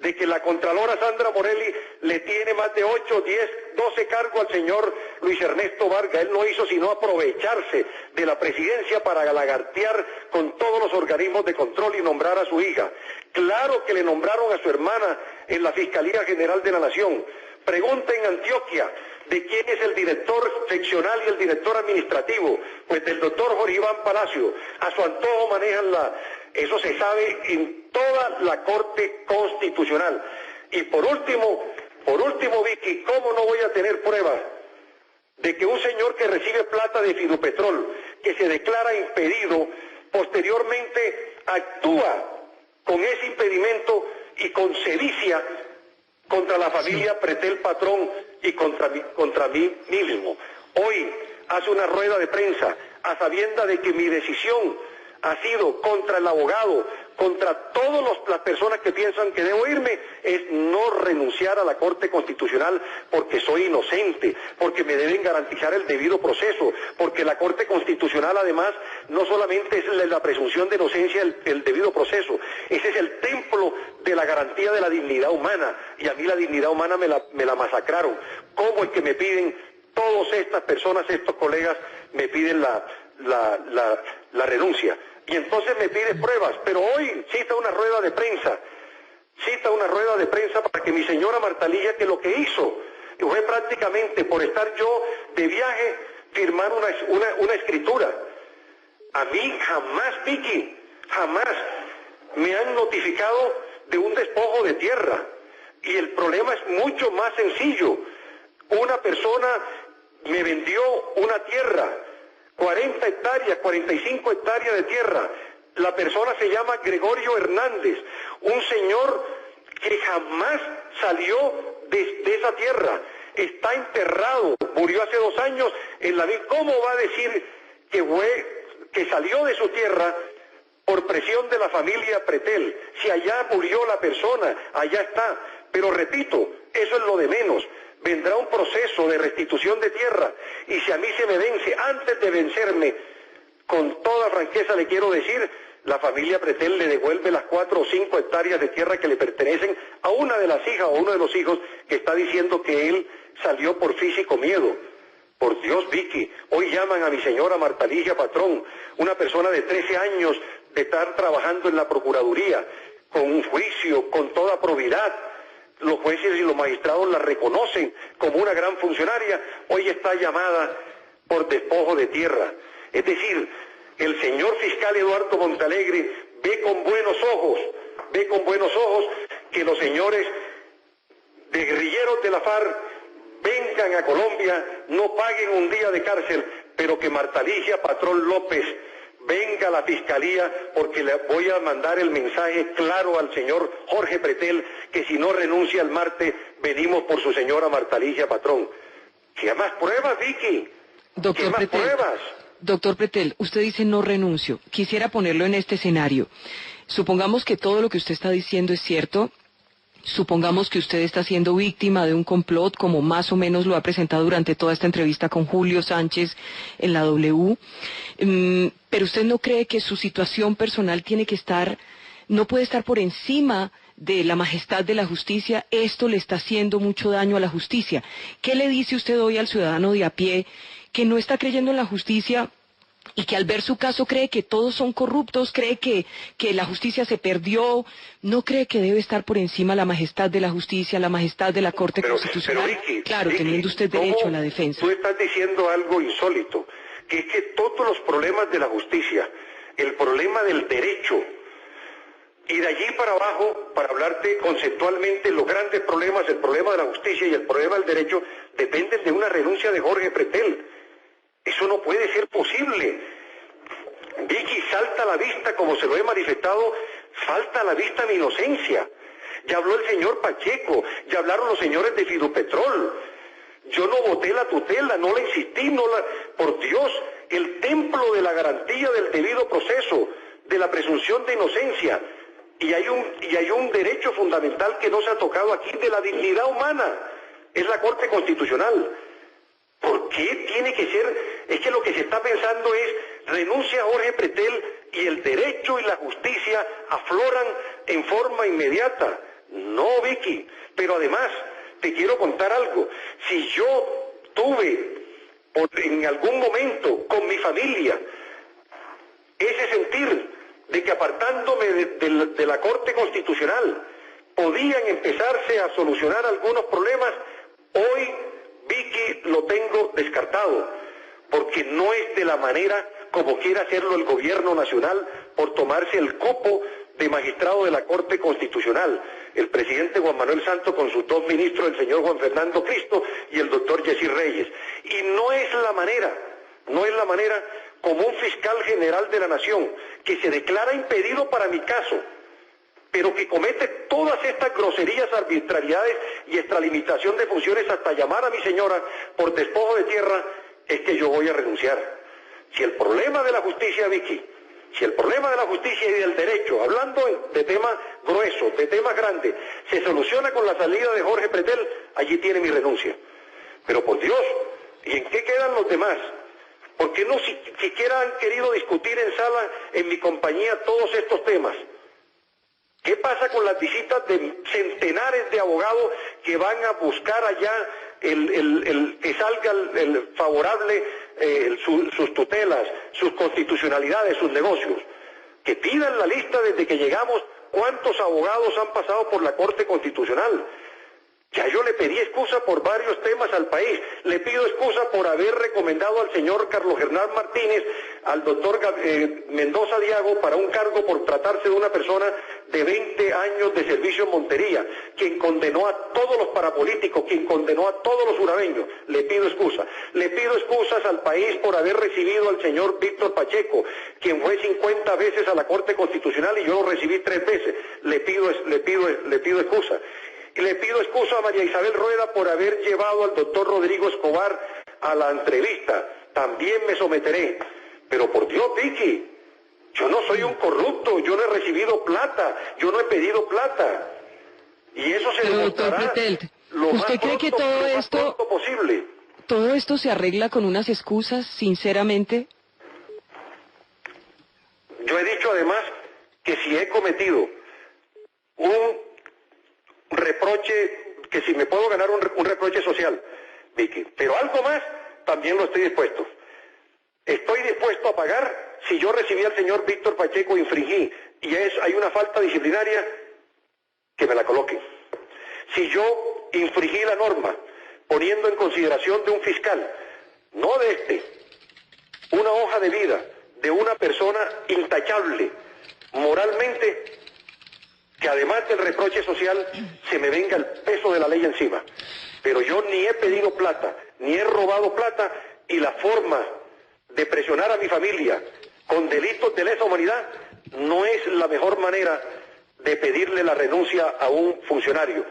de que la Contralora Sandra Morelli le tiene más de 8, 10, 12 cargos al señor Luis Ernesto Vargas. Él no hizo sino aprovecharse de la presidencia para lagartear con todos los organismos de control y nombrar a su hija. Claro que le nombraron a su hermana en la Fiscalía General de la Nación. Pregunta en Antioquia de quién es el director seccional y el director administrativo, pues del doctor Jorge Iván Palacio. A su antojo manejan eso se sabe en toda la Corte Constitucional. Y por último, Vicky, ¿cómo no voy a tener pruebas de que un señor que recibe plata de Fidupetrol, que se declara impedido, posteriormente actúa con ese impedimento y con sevicia contra la familia Pretel Patrón y contra mí mismo? Hoy hace una rueda de prensa a sabiendas de que mi decisión ha sido contra el abogado, contra todas las personas que piensan que debo irme, es no renunciar a la Corte Constitucional porque soy inocente, porque me deben garantizar el debido proceso, porque la Corte Constitucional además no solamente es la presunción de inocencia, el debido proceso, ese es el templo de la garantía de la dignidad humana, y a mí la dignidad humana me la masacraron. ¿Cómo es que me piden todas estas personas, estos colegas, me piden la renuncia. Y entonces me pide pruebas, pero hoy cita una rueda de prensa para que mi señora Martalilla, que lo que hizo fue prácticamente por estar yo de viaje, firmar una escritura. A mí jamás, Vicky, jamás me han notificado de un despojo de tierra. Y el problema es mucho más sencillo. Una persona me vendió una tierra, 40 hectáreas, 45 hectáreas de tierra. La persona se llama Gregorio Hernández, un señor que jamás salió de esa tierra. Está enterrado, murió hace 2 años en la misma. ¿Cómo va a decir que salió de su tierra por presión de la familia Pretel? Si allá murió la persona, allá está. Pero repito, eso es lo de menos. Vendrá un proceso de restitución de tierra, y si a mí se me vence, antes de vencerme, con toda franqueza le quiero decir, la familia Pretel le devuelve las 4 o 5 hectáreas de tierra que le pertenecen a una de las hijas o uno de los hijos que está diciendo que él salió por físico miedo. Por Dios, Vicky, hoy llaman a mi señora Martalilla Patrón, una persona de 13 años de estar trabajando en la Procuraduría, con un juicio, con toda probidad. Los jueces y los magistrados la reconocen como una gran funcionaria. Hoy está llamada por despojo de tierra. Es decir, el señor fiscal Eduardo Montealegre ve con buenos ojos que los señores de guerrilleros de la FARC vengan a Colombia, no paguen un día de cárcel, pero que Martalilla Patrón López venga a la fiscalía, porque le voy a mandar el mensaje claro al señor Jorge Pretel, que si no renuncia el martes, venimos por su señora Martalilla Patrón. ¿Qué más pruebas, Vicky? ¿Qué más pruebas? Doctor Pretel, usted dice no renuncio. Quisiera ponerlo en este escenario. Supongamos que todo lo que usted está diciendo es cierto. Supongamos que usted está siendo víctima de un complot, como más o menos lo ha presentado durante toda esta entrevista con Julio Sánchez en la W. Pero usted no cree que su situación personal no puede estar por encima de la majestad de la justicia. Esto le está haciendo mucho daño a la justicia. ¿Qué le dice usted hoy al ciudadano de a pie que no está creyendo en la justicia y que al ver su caso cree que todos son corruptos, cree que la justicia se perdió, no cree que debe estar por encima la majestad de la justicia, la majestad de la Corte Constitucional? Vicky, claro, teniendo usted derecho a la defensa. Tú estás diciendo algo insólito, que es que todos los problemas de la justicia, el problema del derecho, y de allí para abajo, para hablarte conceptualmente, los grandes problemas, el problema de la justicia y el problema del derecho, dependen de una renuncia de Jorge Pretel. Eso no puede ser posible. Vicky, salta a la vista, como se lo he manifestado, falta a la vista mi inocencia. Ya habló el señor Pacheco, ya hablaron los señores de Fidupetrol. Yo no voté la tutela, no la insistí, por Dios, el templo de la garantía del debido proceso, de la presunción de inocencia. Y hay un derecho fundamental que no se ha tocado aquí, de la dignidad humana, es la Corte Constitucional. ¿Por qué tiene que ser? Es que lo que se está pensando es, renuncia a Jorge Pretel y el derecho y la justicia afloran en forma inmediata. No, Vicky, pero además, te quiero contar algo. Si yo tuve, en algún momento, con mi familia, ese sentir de que apartándome de la Corte Constitucional podían empezarse a solucionar algunos problemas, hoy, Vicky, lo tengo descartado, porque no es de la manera como quiere hacerlo el gobierno nacional por tomarse el cupo de magistrado de la Corte Constitucional, el presidente Juan Manuel Santos con sus 2 ministros, el señor Juan Fernando Cristo y el doctor Yesir Reyes. Y no es la manera como un fiscal general de la Nación que se declara impedido para mi caso, pero que comete todas estas groserías, arbitrariedades y extralimitación de funciones hasta llamar a mi señora por despojo de tierra, es que yo voy a renunciar. Si el problema de la justicia, Vicky, si el problema de la justicia y del derecho, hablando de temas gruesos, de temas grandes, se soluciona con la salida de Jorge Pretel, allí tiene mi renuncia. Pero por Dios, ¿y en qué quedan los demás? ¿Por qué no siquiera han querido discutir en sala, en mi compañía, todos estos temas? ¿Qué pasa con las visitas de centenares de abogados que van a buscar allá que salga el favorable, sus tutelas, sus constitucionalidades, sus negocios. Que pidan la lista desde que llegamos cuántos abogados han pasado por la Corte Constitucional. Ya yo le pedí excusa por varios temas al país. Le pido excusa por haber recomendado al señor Carlos Hernán Martínez, al doctor Mendoza Diago, para un cargo por tratarse de una persona de 20 años de servicio en Montería, quien condenó a todos los parapolíticos, quien condenó a todos los urabeños. Le pido excusa. Le pido excusas al país por haber recibido al señor Víctor Pacheco, quien fue 50 veces a la Corte Constitucional y yo lo recibí 3 veces. Le pido excusa. Y le pido excusa a María Isabel Rueda por haber llevado al doctor Rodrigo Escobar a la entrevista. También me someteré. Pero por Dios, Vicky, yo no soy un corrupto, yo no he recibido plata, yo no he pedido plata. Y eso se demostrará lo más ¿usted cree que todo posible. ¿Todo esto se arregla con unas excusas, sinceramente? Yo he dicho además que si he cometido un reproche, que si me puedo ganar un reproche social, Vicky, pero algo más, también lo estoy dispuesto. Estoy dispuesto a pagar si yo recibí al señor Víctor Pacheco, infringí, y hay una falta disciplinaria, que me la coloquen. Si yo infringí la norma, poniendo en consideración de un fiscal, no de una hoja de vida de una persona intachable, moralmente, que además del reproche social se me venga el peso de la ley encima. Pero yo ni he pedido plata, ni he robado plata, y la forma de presionar a mi familia con delitos de lesa humanidad no es la mejor manera de pedirle la renuncia a un funcionario.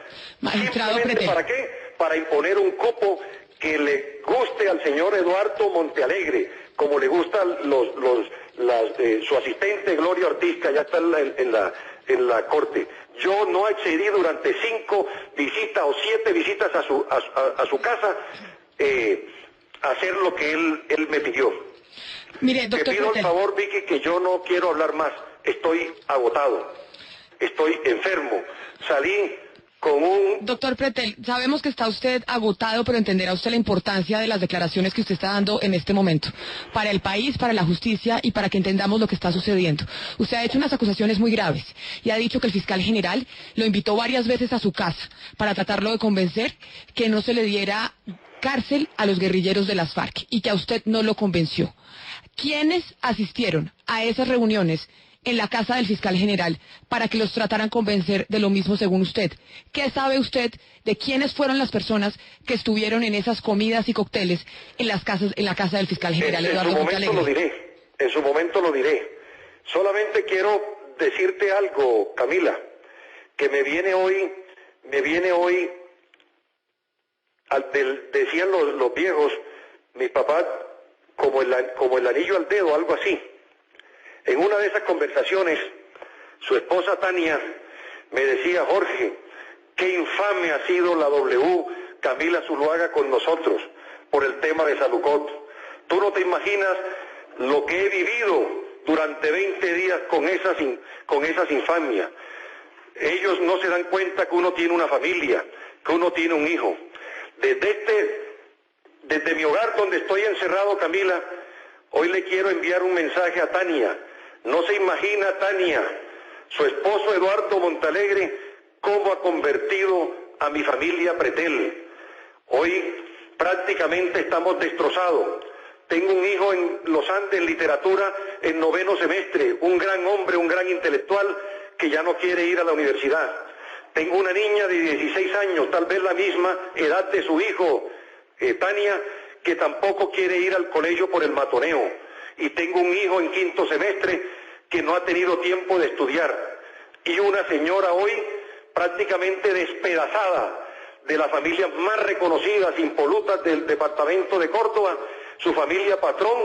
Simplemente, ¿para qué? Para imponer un copo que le guste al señor Eduardo Montealegre, como le gusta su asistente Gloria Ortiz, que ya está en la corte. Yo no accedí durante 5 visitas o 7 visitas a su casa a hacer lo que él me pidió. Mire, doctor, te pido el favor, Vicky, que yo no quiero hablar más. Estoy agotado, estoy enfermo, salí con un... Doctor Pretel, sabemos que está usted agotado, pero entenderá usted la importancia de las declaraciones que usted está dando en este momento, para el país, para la justicia y para que entendamos lo que está sucediendo. Usted ha hecho unas acusaciones muy graves y ha dicho que el fiscal general lo invitó varias veces a su casa para tratarlo de convencer que no se le diera cárcel a los guerrilleros de las FARC y que a usted no lo convenció. ¿Quiénes asistieron a esas reuniones en la casa del fiscal general para que los trataran convencer de lo mismo según usted? ¿Qué sabe usted de quiénes fueron las personas que estuvieron en esas comidas y cócteles en la casa del fiscal general Eduardo Montealegre? En su momento lo diré. Solamente quiero decirte algo, Camila, que me viene hoy, decían los viejos, mi papá, como el anillo al dedo, algo así. En una de esas conversaciones, su esposa Tania me decía: Jorge, qué infame ha sido la W Camila Zuluaga con nosotros por el tema de Salucot. Tú no te imaginas lo que he vivido durante 20 días con esas infamias. Ellos no se dan cuenta que uno tiene una familia, que uno tiene un hijo. Desde mi hogar donde estoy encerrado, Camila, hoy le quiero enviar un mensaje a Tania. No se imagina, Tania, su esposo Eduardo Montealegre, cómo ha convertido a mi familia Pretel. Hoy prácticamente estamos destrozados. Tengo un hijo en los Andes en literatura en 9º semestre, un gran hombre, un gran intelectual que ya no quiere ir a la universidad. Tengo una niña de 16 años, tal vez la misma edad de su hijo, Tania, que tampoco quiere ir al colegio por el matoneo. Y tengo un hijo en 5º semestre que no ha tenido tiempo de estudiar. Y una señora hoy prácticamente despedazada, de las familias más reconocidas, impolutas del departamento de Córdoba, su familia Patrón,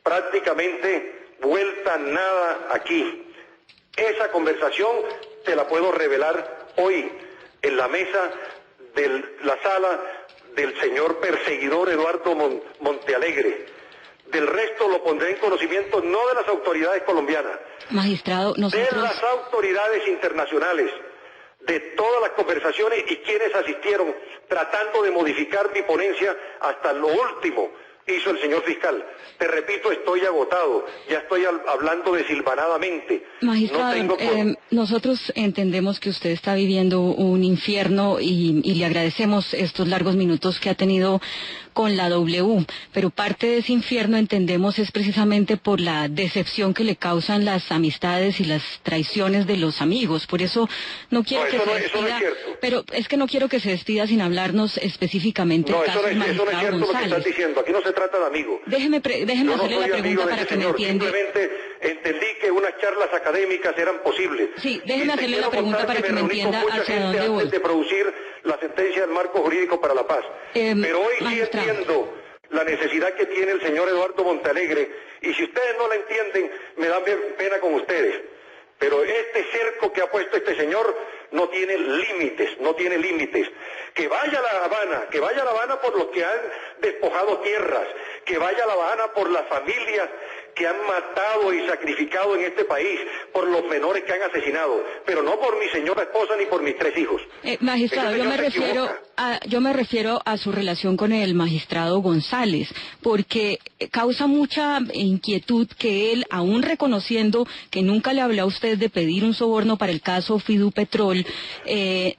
prácticamente vuelta nada aquí. Esa conversación te la puedo revelar hoy en la mesa de la sala del señor perseguidor Eduardo Montealegre. Del resto lo pondré en conocimiento no de las autoridades colombianas, magistrado, de las autoridades internacionales, de todas las conversaciones y quienes asistieron tratando de modificar mi ponencia hasta lo último hizo el señor fiscal. Te repito, estoy agotado, ya estoy hablando desilvanadamente. Magistrado, nosotros entendemos que usted está viviendo un infierno y le agradecemos estos largos minutos que ha tenido con la W, pero parte de ese infierno entendemos es precisamente por la decepción que le causan las amistades y las traiciones de los amigos. Por eso no quiero que se despida, pero es que no quiero que se despida sin hablarnos específicamente del caso del magistrado González. Eso no es cierto lo que estás diciendo, aquí no se trata de amigo. Déjeme hacerle la pregunta para que me entienda. Simplemente entendí que unas charlas académicas eran posibles. Sí, déjeme hacerle la pregunta para que me entienda hacia dónde voy. Antes de producir la sentencia del marco jurídico para la paz. Pero hoy sí entiendo la necesidad que tiene el señor Eduardo Montealegre, y si ustedes no la entienden, me da pena con ustedes. Pero este cerco que ha puesto este señor no tiene límites, no tiene límites. Que vaya a La Habana por los que han despojado tierras, que vaya a La Habana por las familias que han matado y sacrificado en este país, por los menores que han asesinado, pero no por mi señora esposa ni por mis 3 hijos. Magistrado, yo me refiero a su relación con el magistrado González, porque causa mucha inquietud que él, aún reconociendo que nunca le habló a usted de pedir un soborno para el caso Fidupetrol,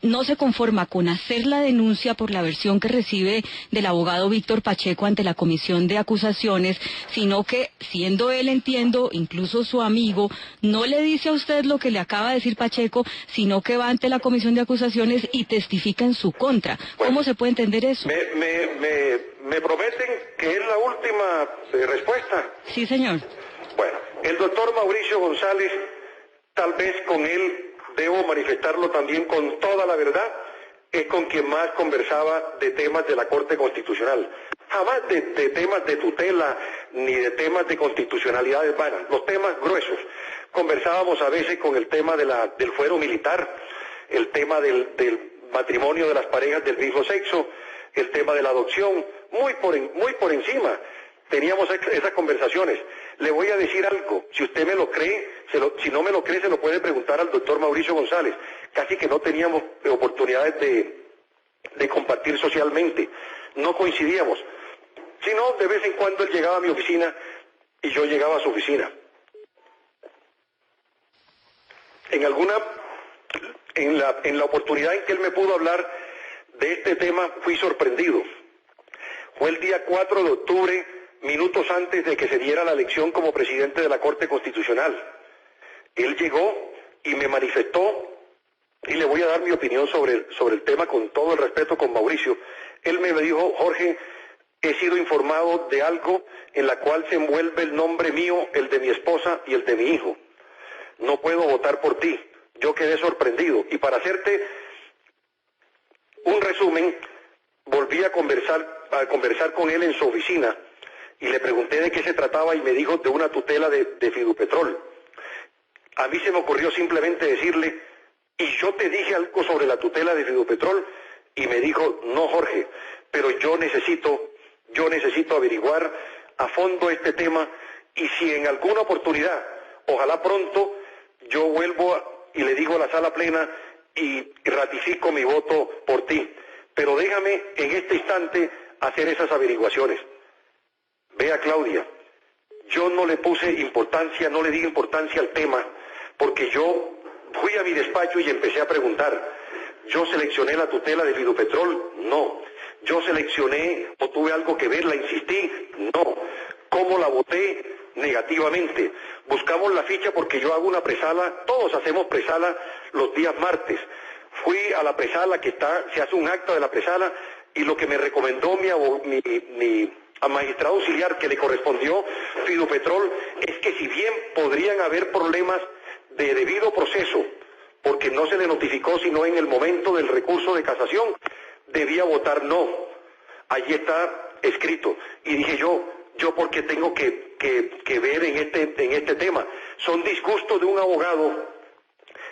no se conforma con hacer la denuncia por la versión que recibe del abogado Víctor Pacheco ante la Comisión de Acusaciones, sino que, siendo él, entiendo, incluso su amigo, no le dice a usted lo que le acaba de decir Pacheco, sino que va ante la Comisión de Acusaciones y testifica en su contra. ¿Cómo se puede entender eso? ¿Me prometen que es la última respuesta? Sí, señor. Bueno, el doctor Mauricio González, tal vez con él debo manifestarlo también con toda la verdad, es con quien más conversaba de temas de la Corte Constitucional. Jamás de temas de tutela ni de temas de constitucionalidades vanas, los temas gruesos. Conversábamos a veces con el tema del fuero militar, el tema del matrimonio de las parejas del mismo sexo, el tema de la adopción, muy por encima. Teníamos esas conversaciones. Le voy a decir algo, si usted me lo cree, si no me lo cree, se lo puede preguntar al doctor Mauricio González. Casi que no teníamos oportunidades de compartir socialmente, no coincidíamos. Sino de vez en cuando él llegaba a mi oficina y yo llegaba a su oficina. En la oportunidad en que él me pudo hablar de este tema, fui sorprendido. Fue el día 4 de octubre, minutos antes de que se diera la elección como presidente de la Corte Constitucional. Él llegó y me manifestó, y le voy a dar mi opinión sobre el tema con todo el respeto con Mauricio. Él me dijo: Jorge, he sido informado de algo en la cual se envuelve el nombre mío, el de mi esposa y el de mi hijo. No puedo votar por ti. Yo quedé sorprendido. Y para hacerte un resumen, volví a conversar con él en su oficina y le pregunté de qué se trataba y me dijo de una tutela de Fidupetrol. A mí se me ocurrió simplemente decirle: ¿y yo te dije algo sobre la tutela de Fidupetrol? Y me dijo: no, Jorge, pero yo necesito averiguar a fondo este tema, y si en alguna oportunidad, ojalá pronto, yo vuelvo y le digo a la sala plena y ratifico mi voto por ti. Pero déjame en este instante hacer esas averiguaciones. Vea, Claudia, yo no le puse importancia, no le di importancia al tema, porque yo fui a mi despacho y empecé a preguntar. ¿Yo seleccioné la tutela de Fidupetrol? No. ¿Yo seleccioné o tuve algo que ver, la insistí? No. ¿Cómo la voté? Negativamente. Buscamos la ficha porque yo hago una presala, todos hacemos presala los días martes. Fui a la presala se hace un acta de la presala, y lo que me recomendó mi magistrado auxiliar que le correspondió Fidupetrol es que, si bien podrían haber problemas de debido proceso, porque no se le notificó sino en el momento del recurso de casación, debía votar no. Allí está escrito. Y dije yo porque tengo que ver en este tema. Son disgustos de un abogado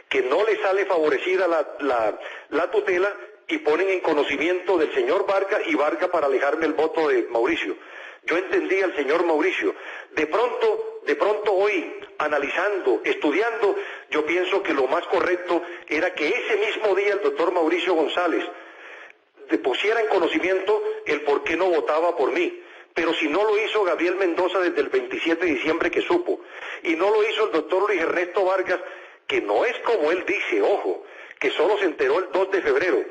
que no le sale favorecida la tutela, y ponen en conocimiento del señor Vargas, y Vargas para alejarme el voto de Mauricio. Yo entendí al señor Mauricio. De pronto hoy, analizando, estudiando, yo pienso que lo más correcto era que ese mismo día el doctor Mauricio González pusiera en conocimiento el por qué no votaba por mí. Pero si no lo hizo Gabriel Mendoza desde el 27 de diciembre que supo, y no lo hizo el doctor Luis Ernesto Vargas, que no es como él dice, ojo, que solo se enteró el 2 de febrero,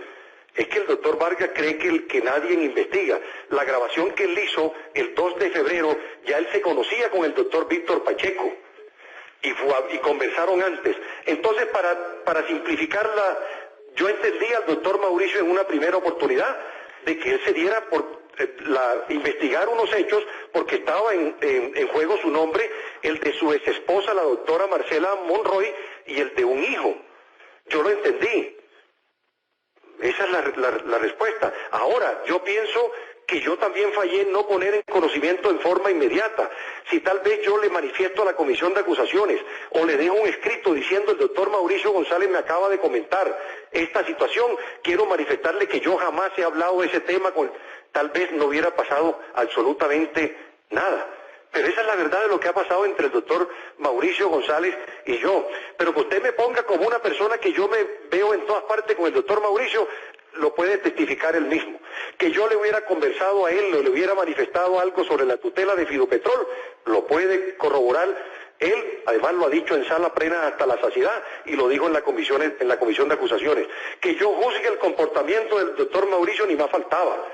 es que el doctor Vargas cree que nadie investiga. La grabación que él hizo el 2 de febrero, ya él se conocía con el doctor Víctor Pacheco, y conversaron antes. Entonces, para simplificarla, yo entendí al doctor Mauricio en una primera oportunidad de que él se diera por investigar unos hechos porque estaba en juego su nombre, el de su exesposa, la doctora Marcela Monroy, y el de un hijo. Yo lo entendí. Esa es la respuesta. Ahora, yo pienso que yo también fallé en no poner en conocimiento en forma inmediata. Si tal vez yo le manifiesto a la comisión de acusaciones o le dejo un escrito diciendo el doctor Mauricio González me acaba de comentar esta situación, quiero manifestarle que yo jamás he hablado de ese tema, tal vez no hubiera pasado absolutamente nada. Pero esa es la verdad de lo que ha pasado entre el doctor Mauricio González y yo. Pero que usted me ponga como una persona que yo me veo en todas partes con el doctor Mauricio, lo puede testificar él mismo. Que yo le hubiera conversado a él, o le hubiera manifestado algo sobre la tutela de Fidopetrol, lo puede corroborar. Él, además, lo ha dicho en sala plena hasta la saciedad y lo dijo en la comisión de acusaciones. Que yo juzgue el comportamiento del doctor Mauricio ni más faltaba.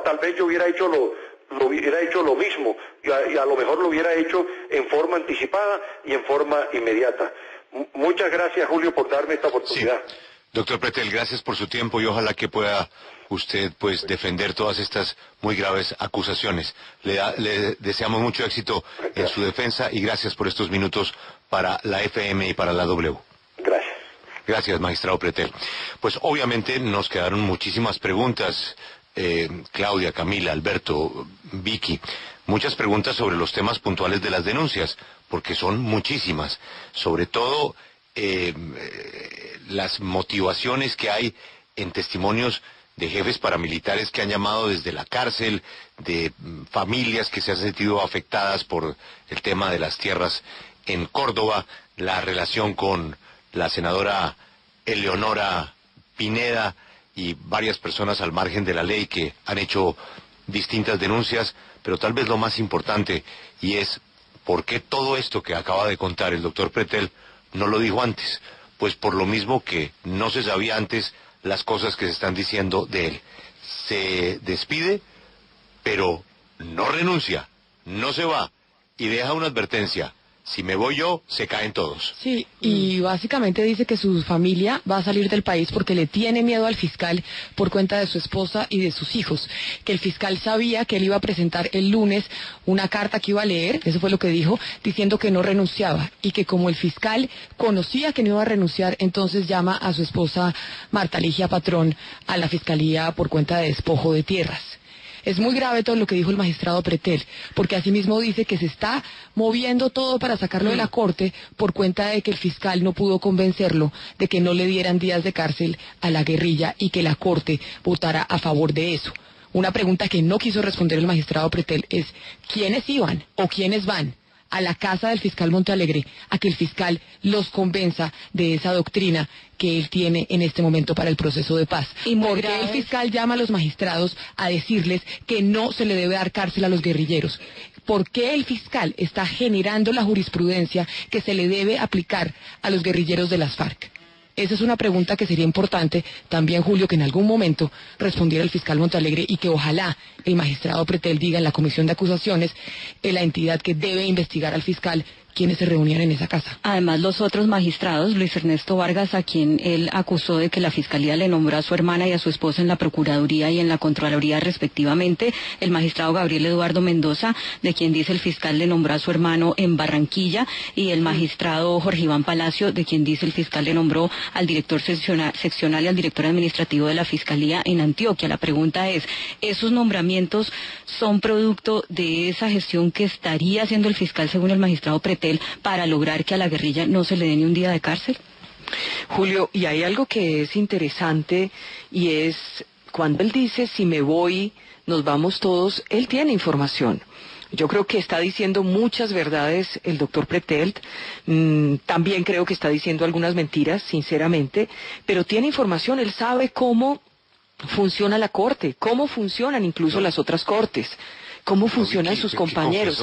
Tal vez yo hubiera hecho lo mismo y a lo mejor lo hubiera hecho en forma anticipada y en forma inmediata. Muchas gracias, Julio, por darme esta oportunidad. Sí. Doctor Pretel, gracias por su tiempo y ojalá que pueda usted defender todas estas muy graves acusaciones. Le deseamos mucho éxito en su defensa y gracias por estos minutos para la FM y para la W. Gracias. Gracias, magistrado Pretel. Pues obviamente nos quedaron muchísimas preguntas, Claudia, Camila, Alberto, Vicky, muchas preguntas sobre los temas puntuales de las denuncias, porque son muchísimas, sobre todo las motivaciones que hay en testimonios de jefes paramilitares que han llamado desde la cárcel, de familias que se han sentido afectadas por el tema de las tierras en Córdoba, la relación con la senadora Eleonora Pineda y varias personas al margen de la ley que han hecho distintas denuncias, pero tal vez lo más importante, y es por qué todo esto que acaba de contar el doctor Pretel no lo dijo antes. Pues por lo mismo que no se sabía antes las cosas que se están diciendo de él. Se despide, pero no renuncia, no se va, y deja una advertencia: si me voy yo, se caen todos. Sí, y básicamente dice que su familia va a salir del país porque le tiene miedo al fiscal por cuenta de su esposa y de sus hijos. Que el fiscal sabía que él iba a presentar el lunes una carta que iba a leer, eso fue lo que dijo, diciendo que no renunciaba. Y que como el fiscal conocía que no iba a renunciar, entonces llama a su esposa Marta Ligia Patrón a la fiscalía por cuenta de despojo de tierras. Es muy grave todo lo que dijo el magistrado Pretel, porque asimismo dice que se está moviendo todo para sacarlo de la corte por cuenta de que el fiscal no pudo convencerlo de que no le dieran días de cárcel a la guerrilla y que la corte votara a favor de eso. Una pregunta que no quiso responder el magistrado Pretel es: ¿quiénes iban o quiénes van a la casa del fiscal Montealegre a que el fiscal los convenza de esa doctrina que él tiene en este momento para el proceso de paz? ¿Y por qué el fiscal llama a los magistrados a decirles que no se le debe dar cárcel a los guerrilleros? ¿Por qué el fiscal está generando la jurisprudencia que se le debe aplicar a los guerrilleros de las FARC? Esa es una pregunta que sería importante también, Julio, que en algún momento respondiera el fiscal Montealegre y que ojalá el magistrado Pretel diga en la comisión de acusaciones la entidad que debe investigar al fiscal quienes se reunían en esa casa. Además, los otros magistrados, Luis Ernesto Vargas, a quien él acusó de que la Fiscalía le nombró a su hermana y a su esposa en la Procuraduría y en la Contraloría respectivamente, el magistrado Gabriel Eduardo Mendoza, de quien dice el fiscal le nombró a su hermano en Barranquilla, y el magistrado Jorge Iván Palacio, de quien dice el fiscal le nombró al director seccional y al director administrativo de la Fiscalía en Antioquia. La pregunta es, ¿esos nombramientos son producto de esa gestión que estaría haciendo el fiscal según el magistrado Pretel para lograr que a la guerrilla no se le dé ni un día de cárcel? Julio, y hay algo que es interesante, y es cuando él dice: si me voy, nos vamos todos, él tiene información. Yo creo que está diciendo muchas verdades el doctor Pretelt. También creo que está diciendo algunas mentiras, sinceramente, pero tiene información, él sabe cómo funciona la corte, cómo funcionan incluso las otras cortes, cómo funcionan sus compañeros.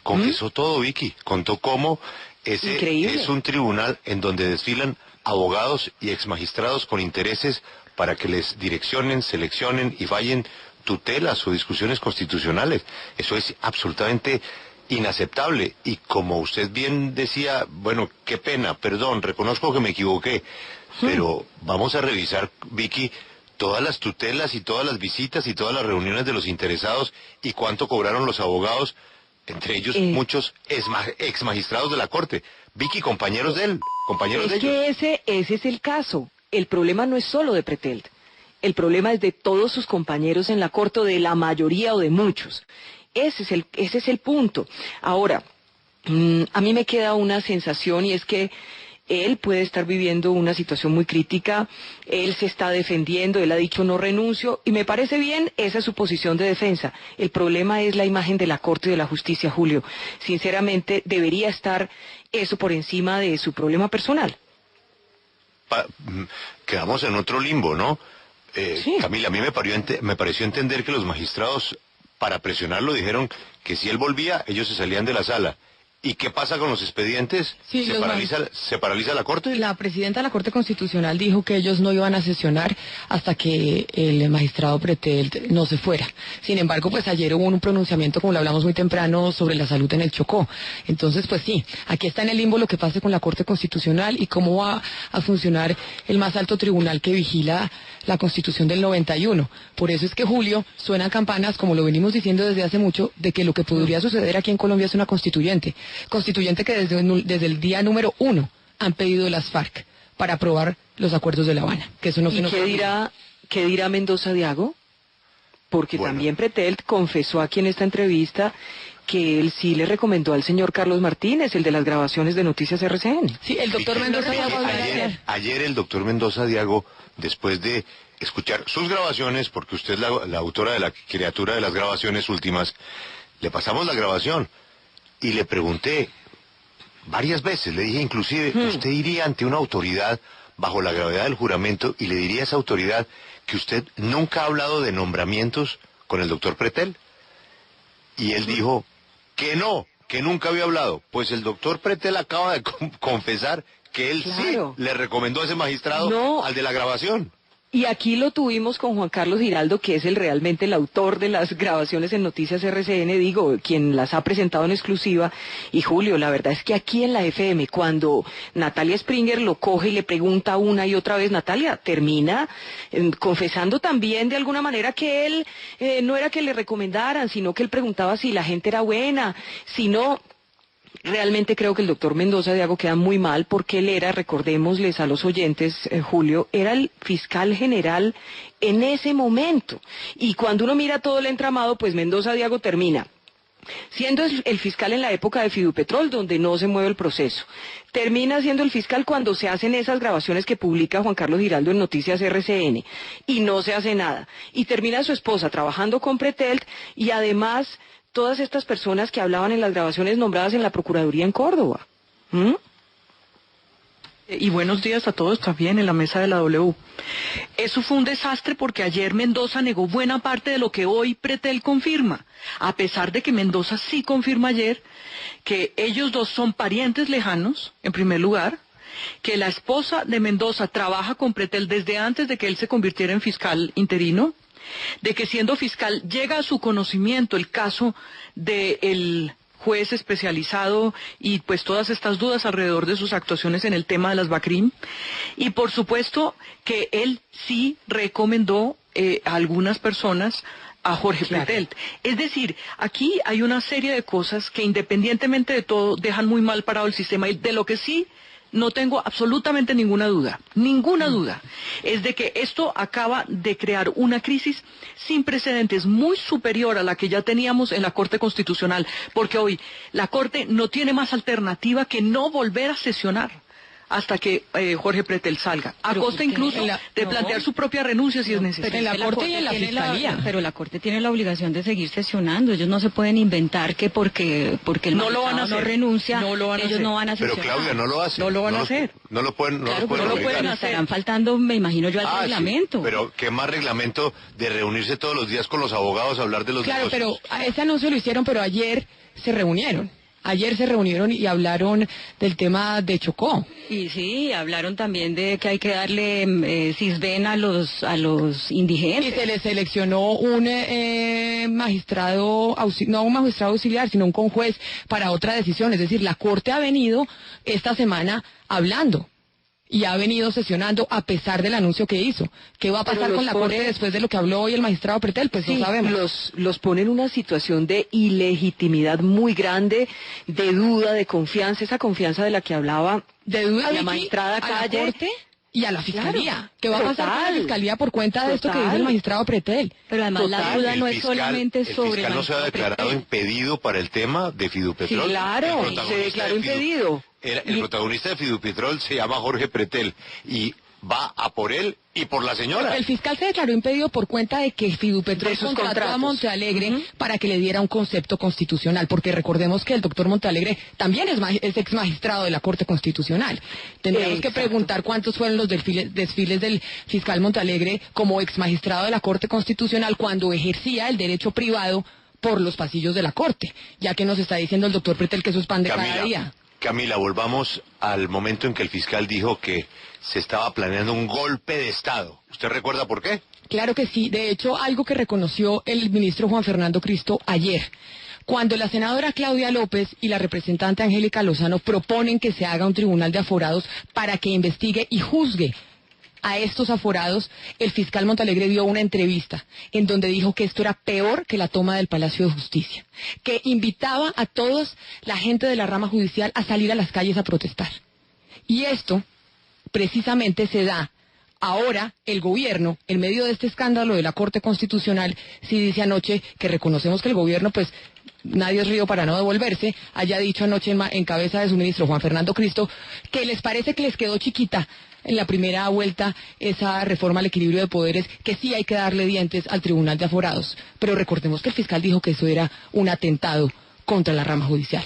Confesó todo, Vicky, contó cómo ese es un tribunal en donde desfilan abogados y exmagistrados con intereses para que les direccionen, seleccionen y fallen tutelas o discusiones constitucionales. Eso es absolutamente inaceptable. Y como usted bien decía, bueno, qué pena, perdón, reconozco que me equivoqué, pero vamos a revisar, Vicky, todas las tutelas y todas las visitas y todas las reuniones de los interesados y cuánto cobraron los abogados, entre ellos muchos ex magistrados de la Corte. Vicky, compañeros de él, compañeros de ellos. Es que ese es el caso. El problema no es solo de Pretelt. El problema es de todos sus compañeros en la Corte, de la mayoría o de muchos. Ese es el punto. Ahora, a mí me queda una sensación y es que él puede estar viviendo una situación muy crítica, él se está defendiendo, él ha dicho no renuncio, y me parece bien, esa es su posición de defensa. El problema es la imagen de la Corte y de la Justicia, Julio. Sinceramente, debería estar eso por encima de su problema personal. Quedamos en otro limbo, ¿no? Sí. Camila, a mí me pareció entender que los magistrados, para presionarlo, dijeron que si él volvía, ellos se salían de la sala. ¿Y qué pasa con los expedientes? Sí, ¿Se paraliza la Corte? La presidenta de la Corte Constitucional dijo que ellos no iban a sesionar hasta que el magistrado Pretelt no se fuera. Sin embargo, pues ayer hubo un pronunciamiento, como lo hablamos muy temprano, sobre la salud en el Chocó. Entonces, pues sí, aquí está en el limbo lo que pase con la Corte Constitucional y cómo va a funcionar el más alto tribunal que vigila la Constitución del 91. Por eso es que, Julio, suenan campanas, como lo venimos diciendo desde hace mucho, de que lo que podría suceder aquí en Colombia es una constituyente que desde el día número 1 han pedido las FARC para aprobar los acuerdos de La Habana. Que eso no se nos ¿Qué dirá Mendoza Diago? Porque también Pretelt confesó aquí en esta entrevista que él sí le recomendó al señor Carlos Martínez, el de las grabaciones de Noticias RCN. Sí, el doctor Mendoza Diago. Ayer el doctor Mendoza Diago, después de escuchar sus grabaciones, porque usted es la autora de la criatura de las grabaciones últimas, le pasamos la grabación y le pregunté varias veces, le dije inclusive, ¿usted iría ante una autoridad bajo la gravedad del juramento y le diría a esa autoridad que usted nunca ha hablado de nombramientos con el doctor Pretelt? Y él dijo que no, que nunca había hablado. Pues el doctor Pretelt acaba de confesar que él sí le recomendó a ese magistrado al de la grabación. Y aquí lo tuvimos con Juan Carlos Giraldo, que es realmente el autor de las grabaciones en Noticias RCN, quien las ha presentado en exclusiva. Y Julio, la verdad es que aquí en la FM, cuando Natalia Springer lo coge y le pregunta una y otra vez, Natalia termina confesando también de alguna manera que él no era que le recomendaran, sino que él preguntaba si la gente era buena, si no. Realmente creo que el doctor Mendoza Diago queda muy mal porque él era, recordémosles a los oyentes, Julio, era el fiscal general en ese momento. Y cuando uno mira todo el entramado, pues Mendoza Diago termina siendo el fiscal en la época de Fidupetrol, donde no se mueve el proceso. Termina siendo el fiscal cuando se hacen esas grabaciones que publica Juan Carlos Giraldo en Noticias RCN y no se hace nada. Y termina su esposa trabajando con Pretelt y además todas estas personas que hablaban en las grabaciones nombradas en la Procuraduría en Córdoba. Y buenos días a todos también en la mesa de la W. Eso fue un desastre porque ayer Mendoza negó buena parte de lo que hoy Pretelt confirma, a pesar de que Mendoza sí confirma ayer que ellos dos son parientes lejanos, en primer lugar, que la esposa de Mendoza trabaja con Pretelt desde antes de que él se convirtiera en fiscal interino, de que siendo fiscal llega a su conocimiento el caso del juez especializado y pues todas estas dudas alrededor de sus actuaciones en el tema de las BACRIM, y por supuesto que él sí recomendó a algunas personas a Jorge Pretelt. Es decir, aquí hay una serie de cosas que independientemente de todo dejan muy mal parado el sistema, y de lo que sí no tengo absolutamente ninguna duda, es de que esto acaba de crear una crisis sin precedentes muy superior a la que ya teníamos en la Corte Constitucional, porque hoy la Corte no tiene más alternativa que no volver a sesionar hasta que Jorge Pretel salga, a costa incluso de plantear su propia renuncia si es necesario. Pero en la Corte y en la Fiscalía. Pero la Corte tiene la obligación de seguir sesionando. Ellos no se pueden inventar que porque el no lo van a hacer, no renuncia, no lo van a ellos hacer. no van a sesionar. Pero Claudia, no lo hacen. No lo van a hacer. No lo pueden, Claro, no lo pueden obligar. Estarán faltando, me imagino yo, al reglamento. Sí, pero ¿qué más reglamento de reunirse todos los días con los abogados a hablar de los Claro, negocios? pero ese anuncio lo hicieron, pero ayer se reunieron. Ayer se reunieron y hablaron del tema de Chocó. Y sí, hablaron también de que hay que darle cisben a los indigentes. Y se les seleccionó un magistrado, no un magistrado auxiliar, sino un conjuez para otra decisión. Es decir, la Corte ha venido esta semana hablando y ha venido sesionando a pesar del anuncio que hizo. ¿Qué va a pasar con la Corte después de lo que habló hoy el magistrado Pretel? Pues sí, no sabemos. Los pone en una situación de ilegitimidad muy grande, de duda, de confianza, esa confianza de la que hablaba de duda la magistrada Calle. ¿A la Corte? Y a la Fiscalía. Claro, ¿Qué va a pasar con la Fiscalía por cuenta de esto que dice el magistrado Pretel? Pero además la duda no es solamente sobre... El fiscal no se ha declarado impedido para el tema de Fidupetrol. Sí, claro, se declaró impedido. El protagonista de Fidupetrol se llama Jorge Pretel y va a por él y por la señora. El fiscal se declaró impedido por cuenta de que Fidupetrol contrató a Montealegre para que le diera un concepto constitucional, porque recordemos que el doctor Montealegre también es ex magistrado de la Corte Constitucional. Tendríamos que preguntar cuántos fueron los desfiles del fiscal Montealegre como ex magistrado de la Corte Constitucional cuando ejercía el derecho privado por los pasillos de la Corte, ya que nos está diciendo el doctor Pretel que eso es pan de cada día. Camila, volvamos al momento en que el fiscal dijo que se estaba planeando un golpe de Estado. ¿Usted recuerda por qué? Claro que sí. De hecho, algo que reconoció el ministro Juan Fernando Cristo ayer. Cuando la senadora Claudia López y la representante Angélica Lozano proponen que se haga un tribunal de aforados para que investigue y juzgue a estos aforados, el fiscal Montealegre dio una entrevista en donde dijo que esto era peor que la toma del Palacio de Justicia, que invitaba a todos la gente de la rama judicial a salir a las calles a protestar. Y esto precisamente se da ahora el gobierno, en medio de este escándalo de la Corte Constitucional, sí dice anoche que reconocemos que el gobierno, pues, nadie es río para no devolverse, haya dicho anoche en cabeza de su ministro Juan Fernando Cristo, que les parece que les quedó chiquita en la primera vuelta esa reforma al equilibrio de poderes, que sí hay que darle dientes al Tribunal de Aforados. Pero recordemos que el fiscal dijo que eso era un atentado contra la rama judicial.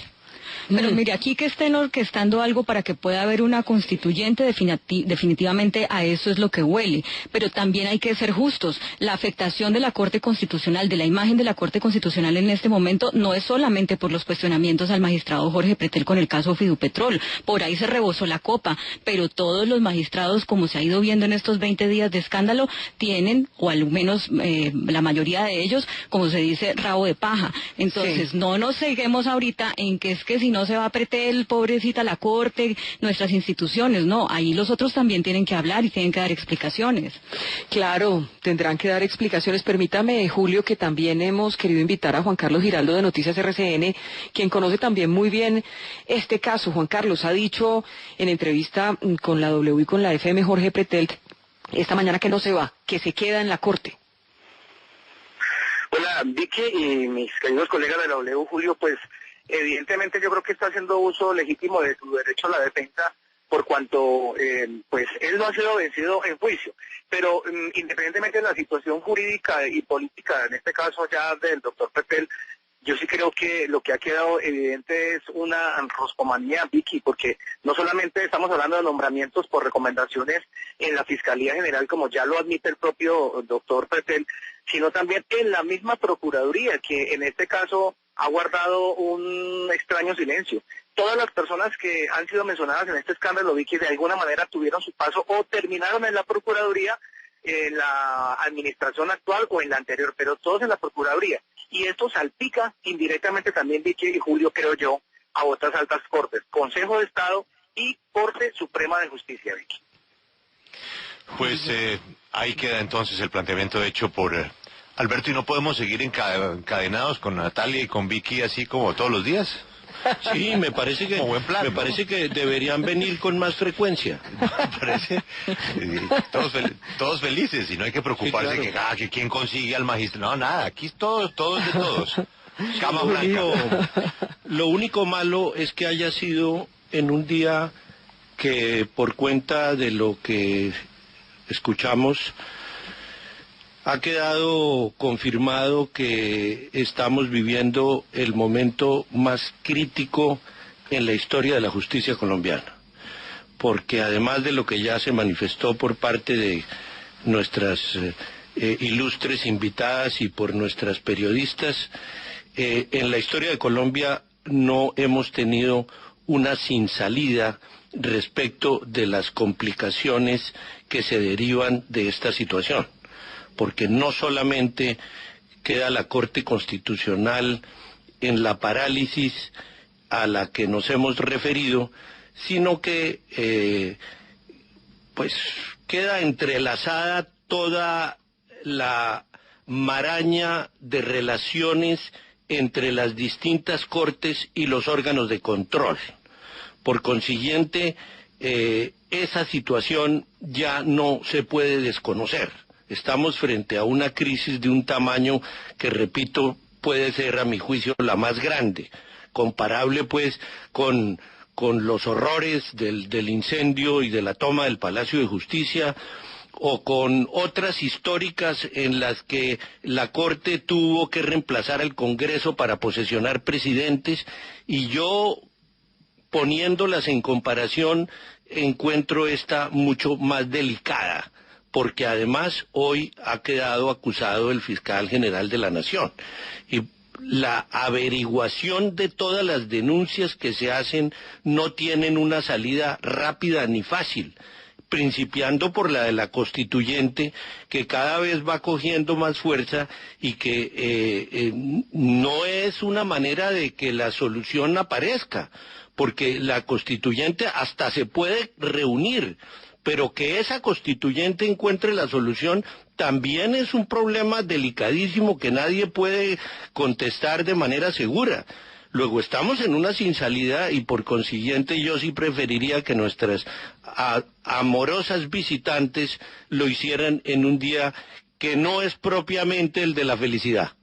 Pero mire, aquí que estén orquestando algo para que pueda haber una constituyente, definitivamente a eso es lo que huele. Pero también hay que ser justos. La afectación de la Corte Constitucional, de la imagen de la Corte Constitucional en este momento, no es solamente por los cuestionamientos al magistrado Jorge Pretel con el caso Fidupetrol. Por ahí se rebosó la copa. Pero todos los magistrados, como se ha ido viendo en estos 20 días de escándalo, tienen, o al menos la mayoría de ellos, como se dice, rabo de paja. Entonces, sí, no nos seguimos ahorita en que es que si no se va a Pretel, pobrecita la Corte, nuestras instituciones, no, ahí los otros también tienen que hablar y tienen que dar explicaciones. Claro, tendrán que dar explicaciones. Permítame, Julio, que también hemos querido invitar a Juan Carlos Giraldo de Noticias RCN, quien conoce también muy bien este caso. Juan Carlos ha dicho en entrevista con la W y con la FM Jorge Pretel esta mañana que no se va, que se queda en la Corte. Hola, Vicky y mis queridos colegas de la W, Julio, pues evidentemente yo creo que está haciendo uso legítimo de su derecho a la defensa por cuanto pues él no ha sido vencido en juicio. Pero independientemente de la situación jurídica y política, en este caso ya del doctor Pretel, yo sí creo que lo que ha quedado evidente es una roscomanía, Vicky, porque no solamente estamos hablando de nombramientos por recomendaciones en la Fiscalía General, como ya lo admite el propio doctor Pretel, sino también en la misma Procuraduría, que en este caso ha guardado un extraño silencio. Todas las personas que han sido mencionadas en este escándalo, Vicky, de alguna manera tuvieron su paso o terminaron en la Procuraduría, en la administración actual o en la anterior, pero todos en la Procuraduría. Y esto salpica indirectamente también, Vicky y Julio, creo yo, a otras altas cortes, Consejo de Estado y Corte Suprema de Justicia, Vicky. Pues ahí queda entonces el planteamiento hecho por Alberto, ¿y no podemos seguir encadenados con Natalia y con Vicky así como todos los días? Sí, me parece que buen plan, me parece que deberían venir con más frecuencia. Me parece todos felices y no hay que preocuparse, sí, claro, que quién consigue al magistrado. No, nada, aquí todos de todos. Cama blanca. Lo único malo es que haya sido en un día que por cuenta de lo que escuchamos ha quedado confirmado que estamos viviendo el momento más crítico en la historia de la justicia colombiana, porque además de lo que ya se manifestó por parte de nuestras ilustres invitadas y por nuestras periodistas, en la historia de Colombia no hemos tenido una sin salida respecto de las complicaciones que se derivan de esta situación, porque no solamente queda la Corte Constitucional en la parálisis a la que nos hemos referido, sino que pues queda entrelazada toda la maraña de relaciones entre las distintas cortes y los órganos de control. Por consiguiente, esa situación ya no se puede desconocer. Estamos frente a una crisis de un tamaño que, repito, puede ser a mi juicio la más grande, comparable pues con los horrores del incendio y de la toma del Palacio de Justicia, o con otras históricas en las que la Corte tuvo que reemplazar al Congreso para posesionar presidentes, y yo, poniéndolas en comparación, encuentro esta mucho más delicada, porque además hoy ha quedado acusado el fiscal general de la Nación, y la averiguación de todas las denuncias que se hacen no tienen una salida rápida ni fácil, principiando por la de la constituyente, que cada vez va cogiendo más fuerza y que no es una manera de que la solución aparezca, porque la constituyente hasta se puede reunir, pero que esa constituyente encuentre la solución también es un problema delicadísimo que nadie puede contestar de manera segura. Luego estamos en una sin salida y por consiguiente yo sí preferiría que nuestras amorosas visitantes lo hicieran en un día que no es propiamente el de la felicidad.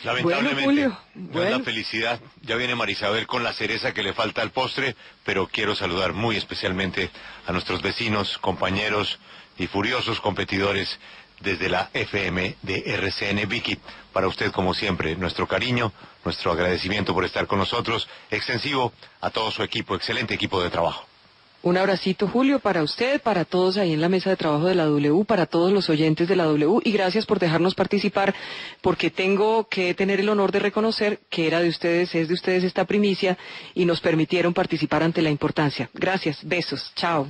Lamentablemente, Julio, no es la felicidad. Ya viene Marisabel con la cereza que le falta al postre, pero quiero saludar muy especialmente a nuestros vecinos, compañeros y furiosos competidores desde la FM de RCN. Vicky, para usted como siempre, nuestro cariño, nuestro agradecimiento por estar con nosotros, extensivo a todo su equipo, excelente equipo de trabajo. Un abracito, Julio, para usted, para todos ahí en la mesa de trabajo de la W, para todos los oyentes de la W, y gracias por dejarnos participar, porque tengo que tener el honor de reconocer que era de ustedes, es de ustedes esta primicia, y nos permitieron participar ante la importancia. Gracias, besos, chao.